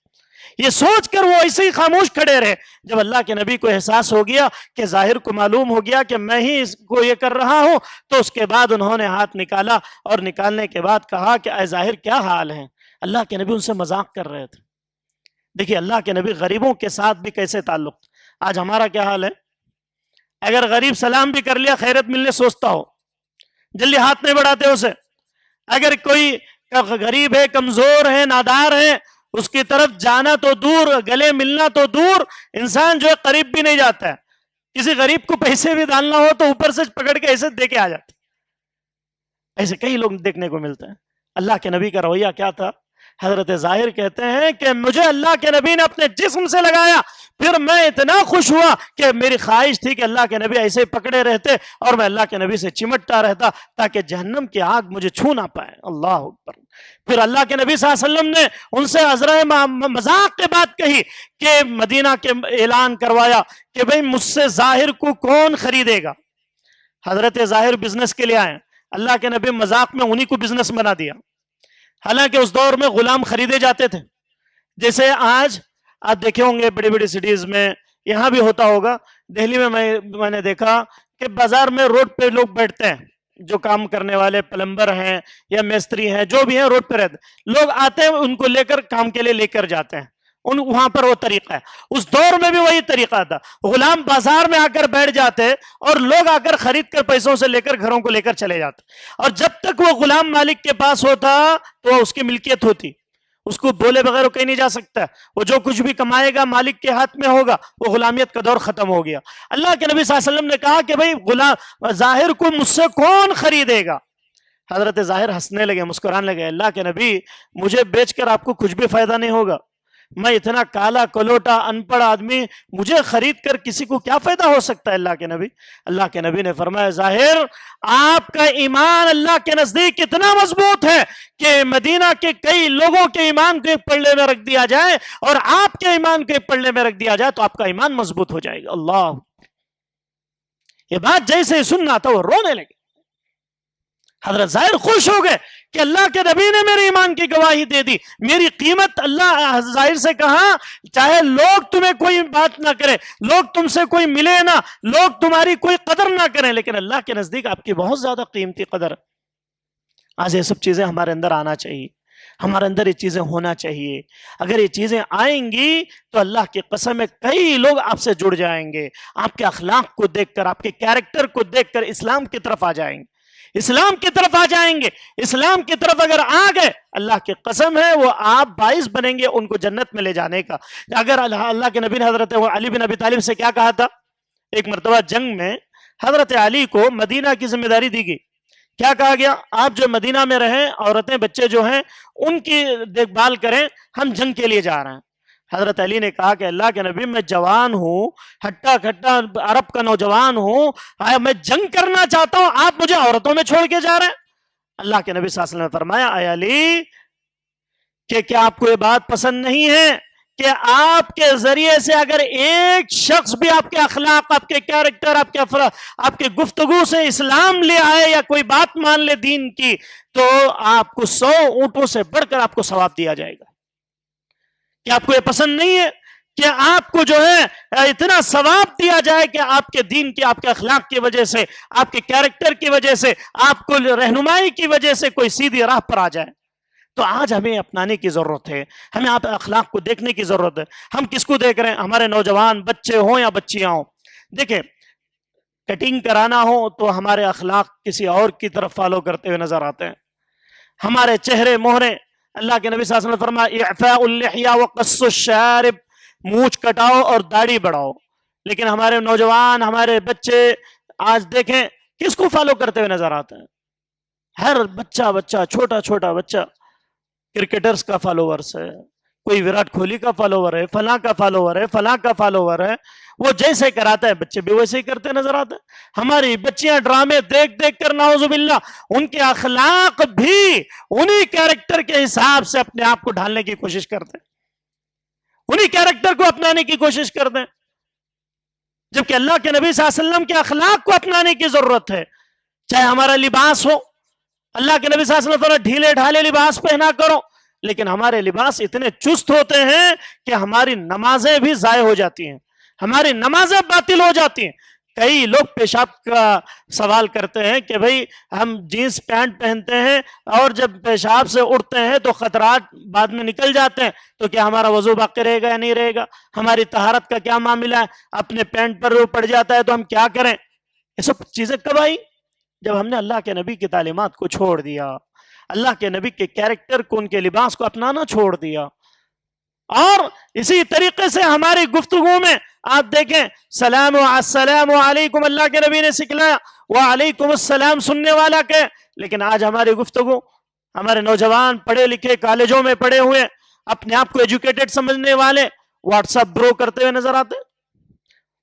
یہ سوچ کر وہ ایسے ہی خاموش کھڑے رہے۔ جب اللہ کے نبی کو احساس ہو گیا کہ ظاہر کو معلوم ہو گیا کہ میں ہی اس کو یہ کر رہا ہوں، تو اس کے بعد انہوں نے ہاتھ نکالا اور نکالنے کے بعد کہا کہ اے ظاہر کیا حال ہے؟ اللہ کے نبی ان سے مذاق کر رہے تھے۔ دیکھیے اللہ کے نبی غریبوں کے ساتھ بھی کیسے تعلق۔ آج ہمارا کیا حال ہے؟ اگر غریب سلام بھی کر لیا خیرت ملنے سوچتا ہو، جلدی ہاتھ نہیں بڑھاتے اسے۔ اگر کوئی غریب ہے، کمزور ہے، نادار ہے، اس کی طرف جانا تو دور، گلے ملنا تو دور، انسان جو ہے قریب بھی نہیں جاتا ہے۔ کسی غریب کو پیسے بھی ڈالنا ہو تو اوپر سے پکڑ کے ایسے دے کے آ جاتے۔ ایسے کئی لوگ دیکھنے کو ملتے ہیں۔ اللہ کے نبی کا رویہ کیا تھا؟ حضرت ظاہر کہتے ہیں کہ مجھے اللہ کے نبی نے اپنے جسم سے لگایا، پھر میں اتنا خوش ہوا کہ میری خواہش تھی کہ اللہ کے نبی ایسے پکڑے رہتے اور میں اللہ کے نبی سے چمٹتا رہتا تاکہ جہنم کی آگ مجھے چھو نہ پائے۔ اللہ اکبر۔ پھر اللہ کے نبی صلی اللہ علیہ وسلم نے ان سے عذرا مذاق کے بات کہی کہ مدینہ کے اعلان کروایا کہ بھئی مجھ سے ظاہر کو کون خریدے گا۔ حضرت ظاہر بزنس کے لیے آئے، اللہ کے نبی مذاق میں انہی کو بزنس بنا دیا۔ حالانکہ اس دور میں غلام خریدے جاتے تھے، جیسے آج آپ دیکھے ہوں گے بڑی بڑی سٹیز میں، یہاں بھی ہوتا ہوگا۔ دہلی میں میں نے دیکھا کہ بازار میں روڈ پہ لوگ بیٹھتے ہیں، جو کام کرنے والے پلمبر ہیں یا میستری ہیں، جو بھی ہیں روڈ پہ رہتے ہیں، لوگ آتے ہیں ان کو لے کر کام کے لیے لے کر جاتے ہیں، وہاں پر وہ طریقہ ہے۔ اس دور میں بھی وہی طریقہ تھا، غلام بازار میں آ کر بیٹھ جاتے اور لوگ آ کر خرید کر پیسوں سے لے کر گھروں کو لے کر چلے جاتے، اور جب تک وہ غلام مالک کے پاس ہوتا تو اس کی ملکیت ہوتی، اس کو بولے بغیر کہیں نہیں جا سکتا، وہ جو کچھ بھی کمائے گا مالک کے ہاتھ میں ہوگا، وہ غلامیت کا دور ختم ہو گیا۔ اللہ کے نبی صلی اللہ علیہ وسلم نے کہا کہ بھئی غلام ظاہر کو مجھ سے کون خریدے گا؟ حضرت ظاہر ہنسنے لگے، مسکرانے لگے، اللہ کے نبی مجھے بیچ کر آپ کو کچھ بھی فائدہ نہیں ہوگا، میں اتنا کالا کلوٹا ان پڑھ آدمی، مجھے خرید کر کسی کو کیا فائدہ ہو سکتا ہے اللہ کے نبی؟ اللہ کے نبی نے فرمایا ظاہر آپ کا ایمان اللہ کے نزدیک اتنا مضبوط ہے کہ مدینہ کے کئی لوگوں کے ایمان کو ایک پلڑے میں رکھ دیا جائے اور آپ کے ایمان کو ایک پلڑے میں رکھ دیا جائے تو آپ کا ایمان مضبوط ہو جائے گا۔ اللہ، یہ بات جیسے ہی سننا تھا وہ رونے لگے۔ حضرت ظاہر خوش ہو گئے کہ اللہ کے نبی نے میرے ایمان کی گواہی دے دی، میری قیمت اللہ ظاہر سے کہا چاہے لوگ تمہیں کوئی بات نہ کرے، لوگ تم سے کوئی ملے نہ، لوگ تمہاری کوئی قدر نہ کریں، لیکن اللہ کے نزدیک آپ کی بہت زیادہ قیمتی قدر۔ آج یہ سب چیزیں ہمارے اندر آنا چاہیے، ہمارے اندر یہ چیزیں ہونا چاہیے۔ اگر یہ چیزیں آئیں گی تو اللہ کی قسم ہے کئی لوگ آپ سے جڑ جائیں گے، آپ کے اخلاق کو دیکھ کر، آپ کے کیریکٹر کو دیکھ کر اسلام کی طرف آ جائیں گے، اسلام کی طرف آ جائیں گے۔ اسلام کی طرف اگر آ گئے اللہ کی قسم ہے وہ آپ باعث بنیں گے ان کو جنت میں لے جانے کا۔ اگر اللہ کے نبی نے حضرت علی بن ابی طالب سے کیا کہا تھا؟ ایک مرتبہ جنگ میں حضرت علی کو مدینہ کی ذمہ داری دی گئی، کیا کہا گیا؟ آپ جو مدینہ میں رہیں، عورتیں بچے جو ہیں ان کی دیکھ بھال کریں، ہم جنگ کے لیے جا رہے ہیں۔ حضرت علی نے کہا کہ اللہ کے نبی میں جوان ہوں، ہٹا کھٹا عرب کا نوجوان ہوں، میں جنگ کرنا چاہتا ہوں، آپ مجھے عورتوں میں چھوڑ کے جا رہے ہیں؟ اللہ کے نبی صلی اللہ علیہ وسلم نے فرمایا اے علی کہ کیا آپ کو یہ بات پسند نہیں ہے کہ آپ کے ذریعے سے اگر ایک شخص بھی آپ کے اخلاق، آپ کے کیریکٹر، آپ کے گفتگو سے اسلام لے آئے یا کوئی بات مان لے دین کی تو آپ کو 100 اونٹوں سے بڑھ کر آپ کو ثواب دیا جائے گا؟ کیا آپ کو یہ پسند نہیں ہے کہ آپ کو جو ہے اتنا ثواب دیا جائے کہ آپ کے دین کی، آپ کے اخلاق کی وجہ سے، آپ کے کیریکٹر کی وجہ سے، آپ کو رہنمائی کی وجہ سے کوئی سیدھی راہ پر آ جائے؟ تو آج ہمیں اپنانے کی ضرورت ہے، ہمیں آپ اخلاق کو دیکھنے کی ضرورت ہے۔ ہم کس کو دیکھ رہے ہیں؟ ہمارے نوجوان بچے ہوں یا بچیاں ہوں، دیکھیں کٹنگ کرانا ہو تو ہمارے اخلاق کسی اور کی طرف فالو کرتے ہوئے نظر آتے ہیں، ہمارے چہرے مہرے۔ اللہ کے نبی صلی اللہ علیہ وسلم نے فرمایا اعفاء اللحیہ وقص الشارب، مونچھ کٹاؤ اور داڑھی بڑھاؤ۔ لیکن ہمارے نوجوان، ہمارے بچے آج دیکھیں کس کو فالو کرتے ہوئے نظر آتے ہیں؟ ہر بچہ چھوٹا چھوٹا بچہ کرکٹرز کا فالوورز ہے، کوئی وراٹ کوہلی کا فالوور ہے، فلاں کا فالوور ہے، فلاں کا فالوور ہے، وہ جیسے کراتا ہے بچے بھی ویسے ہی کرتے نظر آتے ہیں۔ ہماری بچیاں ڈرامے دیکھ دیکھ کر نعوذ باللہ ان کے اخلاق بھی انہی کیریکٹر کے حساب سے اپنے آپ کو ڈھالنے کی کوشش کرتے ہیں، انہی کیریکٹر کو اپنانے کی کوشش کرتے ہیں، جبکہ اللہ کے نبی صلی اللہ علیہ وسلم کے اخلاق کو اپنانے کی ضرورت ہے۔ چاہے ہمارا لباس ہو، اللہ کے نبی صلی اللہ علیہ وسلم ڈھیلے ڈھالے لباس پہنا کرو، لیکن ہمارے لباس اتنے چست ہوتے ہیں کہ ہماری نمازیں بھی ضائع ہو جاتی ہیں، ہماری نمازیں باطل ہو جاتی ہیں۔ کئی لوگ پیشاب کا سوال کرتے ہیں کہ بھئی ہم جینس پینٹ پہنتے ہیں اور جب پیشاب سے اٹھتے ہیں تو خطرات بعد میں نکل جاتے ہیں، تو کیا ہمارا وضو باقی رہے گا یا نہیں رہے گا؟ ہماری طہارت کا کیا معاملہ ہے؟ اپنے پینٹ پر وہ پڑ جاتا ہے تو ہم کیا کریں؟ یہ سب چیزیں کب آئی؟ جب ہم نے اللہ کے نبی کی تعلیمات کو چھوڑ دیا، اللہ کے نبی کے کیریکٹر کو، ان کے لباس کو اپنانا چھوڑ دیا۔ اور اسی طریقے سے ہماری گفتگو میں آپ دیکھیں السلام علیکم اللہ کے نبی نے سکھلایا، وعلیکم السلام سننے والا کہ، لیکن آج ہماری گفتگو ہمارے نوجوان پڑھے لکھے کالجوں میں پڑھے ہوئے اپنے آپ کو ایجوکیٹڈ سمجھنے والے واٹس ایپ برو کرتے ہوئے نظر آتے ہیں.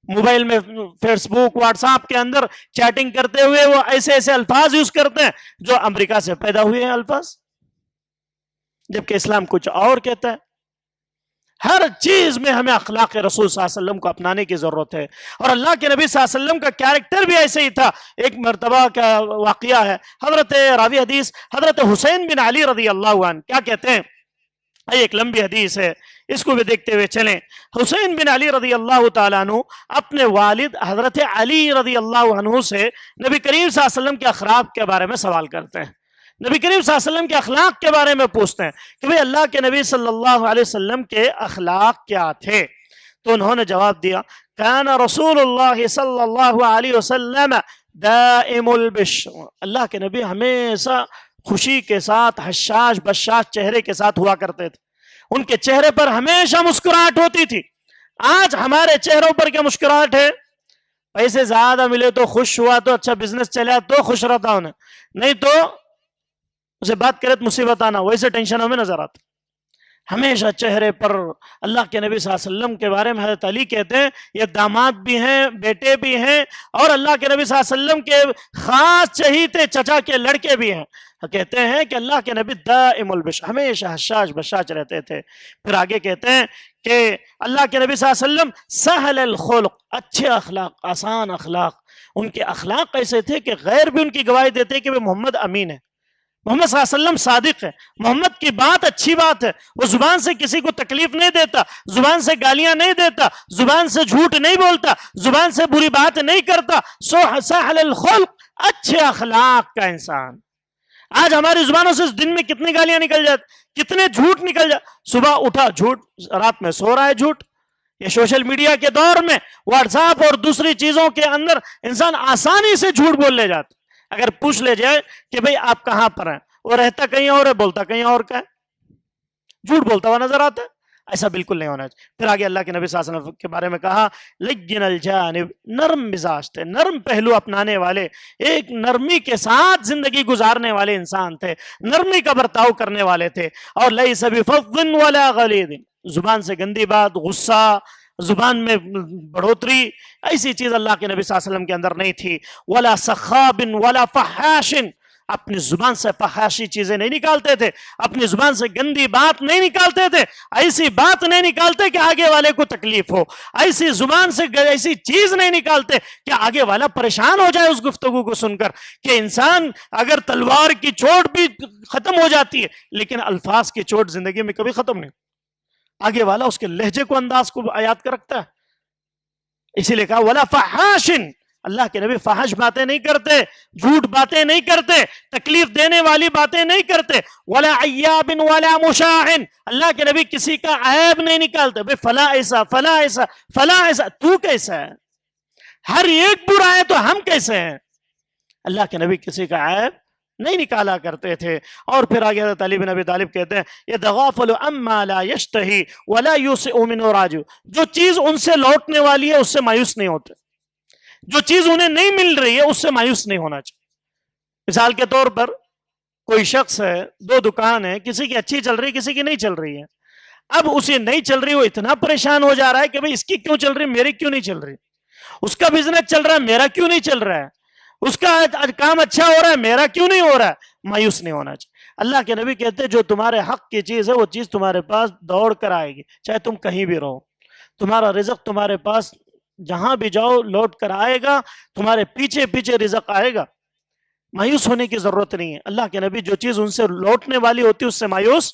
موبائل میں فیس بک واٹس ایپ کے اندر چیٹنگ کرتے ہوئے وہ ایسے ایسے الفاظ یوز کرتے ہیں جو امریکہ سے پیدا ہوئے ہیں الفاظ، جبکہ اسلام کچھ اور کہتا ہے. ہر چیز میں ہمیں اخلاق رسول صلی اللہ علیہ وسلم کو اپنانے کی ضرورت ہے. اور اللہ کے نبی صلی اللہ علیہ وسلم کا کیریکٹر بھی ایسے ہی تھا. ایک مرتبہ کا واقعہ ہے، حضرت راوی حدیث حضرت حسین بن علی رضی اللہ عنہ کیا کہتے ہیں، ایک لمبی حدیث ہے، اس کو بھی دیکھتے ہوئے چلیں. حسین بن علی رضی اللہ تعالیٰ عنہ اپنے والد حضرت علی رضی اللہ عنہ سے نبی کریم صلی اللہ علیہ وسلم کے اخلاق کے بارے میں سوال کرتے ہیں. نبی کریم صلی اللہ علیہ وسلم کے اخلاق کے بارے میں پوچھتے ہیں کہ بھئی اللہ کے نبی صلی اللہ علیہ وسلم کے اخلاق کیا تھے. تو انہوں نے جواب دیا، کان رسول اللہ صلی اللہ علیہ وسلم دائم البشر، اللہ کے نبی ہمیشہ خوشی کے ساتھ حشاش بشاش چہرے کے ساتھ ہوا کرتے تھے. ان کے چہرے پر ہمیشہ مسکراہٹ ہوتی تھی. آج ہمارے چہروں پر کیا مسکراہٹ ہے؟ پیسے زیادہ ملے تو خوش ہوا تو اچھا بزنس چلا تو خوش رہتا انہیں، نہیں تو اسے بات کرے تو مصیبت آنا، ویسے ٹینشن ہمیں نظر آتا. ہمیشہ چہرے پر اللہ کے نبی صلی اللہ علیہ وسلم کے بارے میں حضرت علی کہتے ہیں یہ داماد بھی ہیں بیٹے بھی ہیں اور اللہ کے نبی صلی اللہ علیہ وسلم کے خاص چہیتے چچا کے لڑکے بھی ہیں. کہتے ہیں کہ اللہ کے نبی دائم البشر ہمیشہ حشاش بشاش رہتے تھے. پھر آگے کہتے ہیں کہ اللہ کے نبی صلی اللہ علیہ وسلم سہل الخلق، اچھے اخلاق، آسان اخلاق. ان کے اخلاق ایسے تھے کہ غیر بھی ان کی گواہی دیتے کہ وہ محمد امین ہے، محمد صلی اللہ علیہ وسلم صادق ہے، محمد کی بات اچھی بات ہے، وہ زبان سے کسی کو تکلیف نہیں دیتا، زبان سے گالیاں نہیں دیتا، زبان سے جھوٹ نہیں بولتا، زبان سے بری بات نہیں کرتا. سہل الخلق، اچھے اخلاق کا انسان. آج ہماری زبانوں سے دن میں کتنی گالیاں نکل جاتی، کتنے جھوٹ نکل جاتے. صبح اٹھا جھوٹ، رات میں سو رہا ہے جھوٹ. یہ سوشل میڈیا کے دور میں واٹس ایپ اور دوسری چیزوں کے اندر انسان آسانی سے جھوٹ بول لے جاتا. اگر پوچھ لے جائے کہ بھئی آپ کہاں پر ہیں، وہ رہتا کہیں اور ہے بولتا کہیں اور کا ہے، جھوٹ بولتا ہوا نظر آتا ہے. ایسا بالکل نہیں ہونا چاہیے. پھر آگے اللہ کے نبی صلی اللہ علیہ وسلم کے بارے میں کہا لین الجانب، نرم مزاج تھے، نرم پہلو اپنانے والے، ایک نرمی کے ساتھ زندگی گزارنے والے انسان تھے، نرمی کا برتاؤ کرنے والے تھے. اور لیس بفظ ولا غلیظ، زبان سے گندی بات، غصہ، زبان میں بڑھوتری، ایسی چیز اللہ کے نبی صلی اللہ علیہ وسلم کے اندر نہیں تھی. ولا سخاب ولا فحاش، اپنی زبان سے فحاشی چیزیں نہیں نکالتے تھے، اپنی زبان سے گندی بات نہیں نکالتے تھے، ایسی بات نہیں نکالتے کہ آگے والے کو تکلیف ہو، ایسی زبان سے ایسی چیز نہیں نکالتے کہ آگے والا پریشان ہو جائے اس گفتگو کو سن کر. کہ انسان اگر تلوار کی چوٹ بھی ختم ہو جاتی ہے لیکن الفاظ کی چوٹ زندگی میں کبھی ختم نہیں. آگے والا اس کے لہجے کو انداز کو آیات کر رکھتا ہے. اسی لیے کہا ولا فحاشن، اللہ کے نبی فحش باتیں نہیں کرتے، جھوٹ باتیں نہیں کرتے، تکلیف دینے والی باتیں نہیں کرتے. ولا عیاب ولا مشاعن، اللہ کے نبی کسی کا عیب نہیں نکالتے. بھئی فلاں ایسا فلاں ایسا فلاں ایسا، تو کیسا ہے؟ ہر ایک برا ہے تو ہم کیسے ہیں؟ اللہ کے نبی کسی کا عیب نہیں نکالا کرتے تھے. اور پھر آگے حضرت علی بن ابی طالب کہتے ہیں یتغافل عما لا یشتہی ولا یوسع منہ راجع، جو چیز ان سے لوٹنے والی ہے اس سے مایوس نہیں ہوتے، جو چیز انہیں نہیں مل رہی ہے اس سے مایوس نہیں ہونا چاہیے. مثال کے طور پر کوئی شخص ہے، دو دکان ہے، کسی کی اچھی چل رہی کسی کی نہیں چل رہی ہے. اب اسے نہیں چل رہی، وہ اتنا پریشان ہو جا رہا ہے کہ بھئی اس کی کیوں چل رہی، میری کیوں نہیں چل رہی، اس کا بزنس چل رہا ہے میرا کیوں نہیں چل رہا ہے، اس کا کام اچھا ہو رہا ہے میرا کیوں نہیں ہو رہا ہے. مایوس نہیں ہونا چاہیے. اللہ کے نبی کہتے ہیں جو تمہارے حق کی چیز ہے وہ چیز تمہارے پاس دوڑ کر آئے گی، چاہے تم کہیں بھی رہو. تمہارا رزق تمہارے پاس جہاں بھی جاؤ لوٹ کر آئے گا، تمہارے پیچھے پیچھے رزق آئے گا. مایوس ہونے کی ضرورت نہیں ہے. اللہ کے نبی جو چیز ان سے لوٹنے والی ہوتی اس سے مایوس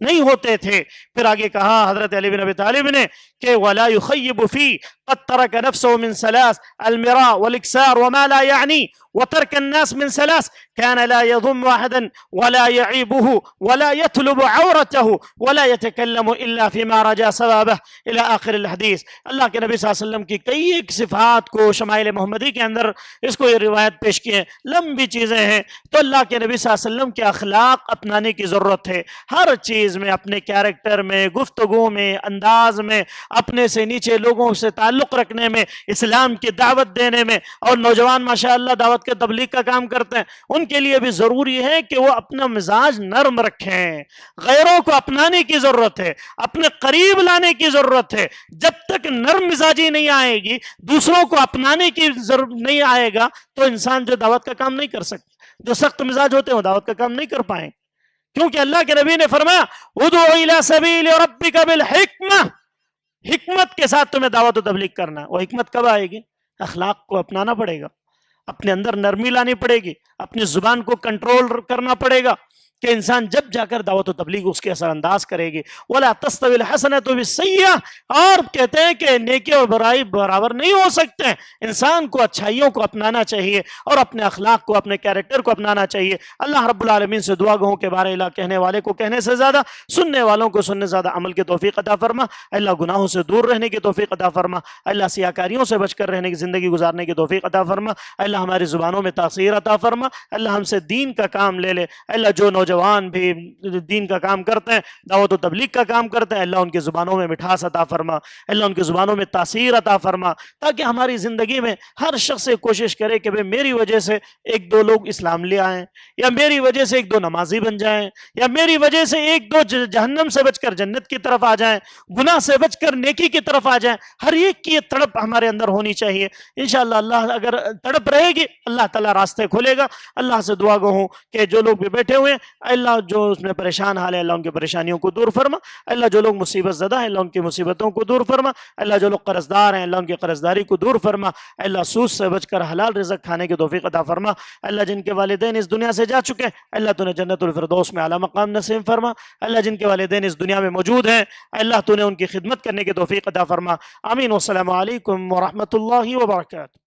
نہیں ہوتے تھے. پھر آگے کہا حضرت علی بن ابی طالب نے کہ ولا يخيب في قد ترك نفسه من ثلاث المراء والاكسار وما لا يعني وترك الناس من ثلاث كان لا يضم واحدا ولا يعيبه ولا يطلب عورته ولا يتكلم الا فيما رجا ثوابه الى آخر الحدیث. اللہ کے نبی صلی اللہ علیہ وسلم کی کئی ایک صفات کو شمائل محمدی کے اندر اس کو یہ روایت پیش کی ہے، لمبی چیزیں ہیں. تو اللہ کے نبی صلی اللہ علیہ وسلم کے اخلاق اپنانے کی ضرورت ہے. ہر چیز میں، اپنے کیریکٹر میں، گفتگو میں، انداز میں، اپنے سے نیچے لوگوں سے تعلق رکھنے میں، اسلام کی دعوت دینے میں. اور نوجوان ماشاءاللہ دعوت کے تبلیغ کا کام کرتے ہیں، ان ان کے لیے بھی ضروری ہے کہ وہ اپنا مزاج نرم رکھیں. غیروں کو اپنانے کی ضرورت ہے, اپنے قریب لانے کی ضرورت ہے. جب تک نرم مزاجی نہیں آئے گی, دوسروں کو اپنانے کی ضرورت نہیں آئے گا, تو انسان جو دعوت کا کام نہیں کر سکتا. جو سخت مزاج ہوتے ہیں وہ دعوت کا کام نہیں کر پائیں, کیونکہ اللہ کے نبی نے فرمایا ادعو الی سبیل ربک بالحکمہ, حکمت کے ساتھ تمہیں دعوت و تبلیغ کرنا. وہ حکمت کب آئے گی؟ اخلاق کو اپنانا پڑے گا, اپنے اندر نرمی لانی پڑے گی, اپنی زبان کو کنٹرول کرنا پڑے گا کہ انسان جب جا کر دعوت و تبلیغ اس کے اثر انداز کرے گی. وَلَا تَسْتَوِي الْحَسَنَةُ بِالسَّيِّئَةِ, اور کہتے ہیں کہ نیکی اور برائی برابر نہیں ہو سکتے ہیں. انسان کو اچھائیوں کو اپنانا چاہیے اور اپنے اخلاق کو, اپنے کیریکٹر کو اپنانا چاہیے. اللہ رب العالمین سے دعا گو کہ بارہ الہ کہنے والے کو کہنے سے زیادہ, سننے والوں کو سننے زیادہ عمل کی توفیق عطا فرما. اللہ گناہوں سے دور رہنے کی توفیق عطا فرما. اللہ سیاکاریوں سے بچ کر رہنے کی زندگی گزارنے کی توفیق عطا فرما. اللہ ہماری زبانوں میں تاثیر عطا فرما. اللہ ہم سے دین کا کام لے لے. اللہ جو نوجوان بھی دین کا کام کرتے ہیں, دعوت و تبلیغ کا کام کرتے ہیں, اللہ ان کی زبانوں میں مٹھاس عطا فرما. اللہ ان کی زبانوں میں تاثیر عطا فرما, تاکہ ہماری زندگی میں ہر شخص کوشش کرے کہ میری وجہ سے ایک دو لوگ اسلام لے آئیں, یا میری وجہ سے ایک دو نمازی بن جائیں, یا میری وجہ سے ایک دو جہنم سے بچ کر جنت کی طرف آ جائیں, گناہ سے بچ کر نیکی کی طرف آ جائیں. ہر ایک کی یہ تڑپ ہمارے اندر ہونی چاہیے. انشاءاللہ اللہ اگر تڑپ رہے گی, اللہ تعالیٰ راستے کھولے گا. اللہ سے دعا گو ہوں کہ جو لوگ بھی بیٹھے ہوئے ہیں, اللہ جو اس میں پریشان حال ہے, اللہ ان کی پریشانیوں کو دور فرما. اللہ جو لوگ مصیبت زدہ ہیں, اللہ ان کی مصیبتوں کو دور فرما. اللہ جو لوگ قرض دار ہیں, اللہ ان کی قرض داری کو دور فرما. اللہ سود سے بچ کر حلال رزق کھانے کی توفیق عطا فرما. اللہ جن کے والدین اس دنیا سے جا چکے ہیں, اللہ تو نے جنت الفردوس میں اعلیٰ مقام نصیب فرما. اللہ جن کے والدین اس دنیا میں موجود ہیں, اللہ تو نے ان کی خدمت کرنے کی توفیق عطا فرما. آمین. والسلام علیکم ورحمۃ اللہ وبرکاتہ.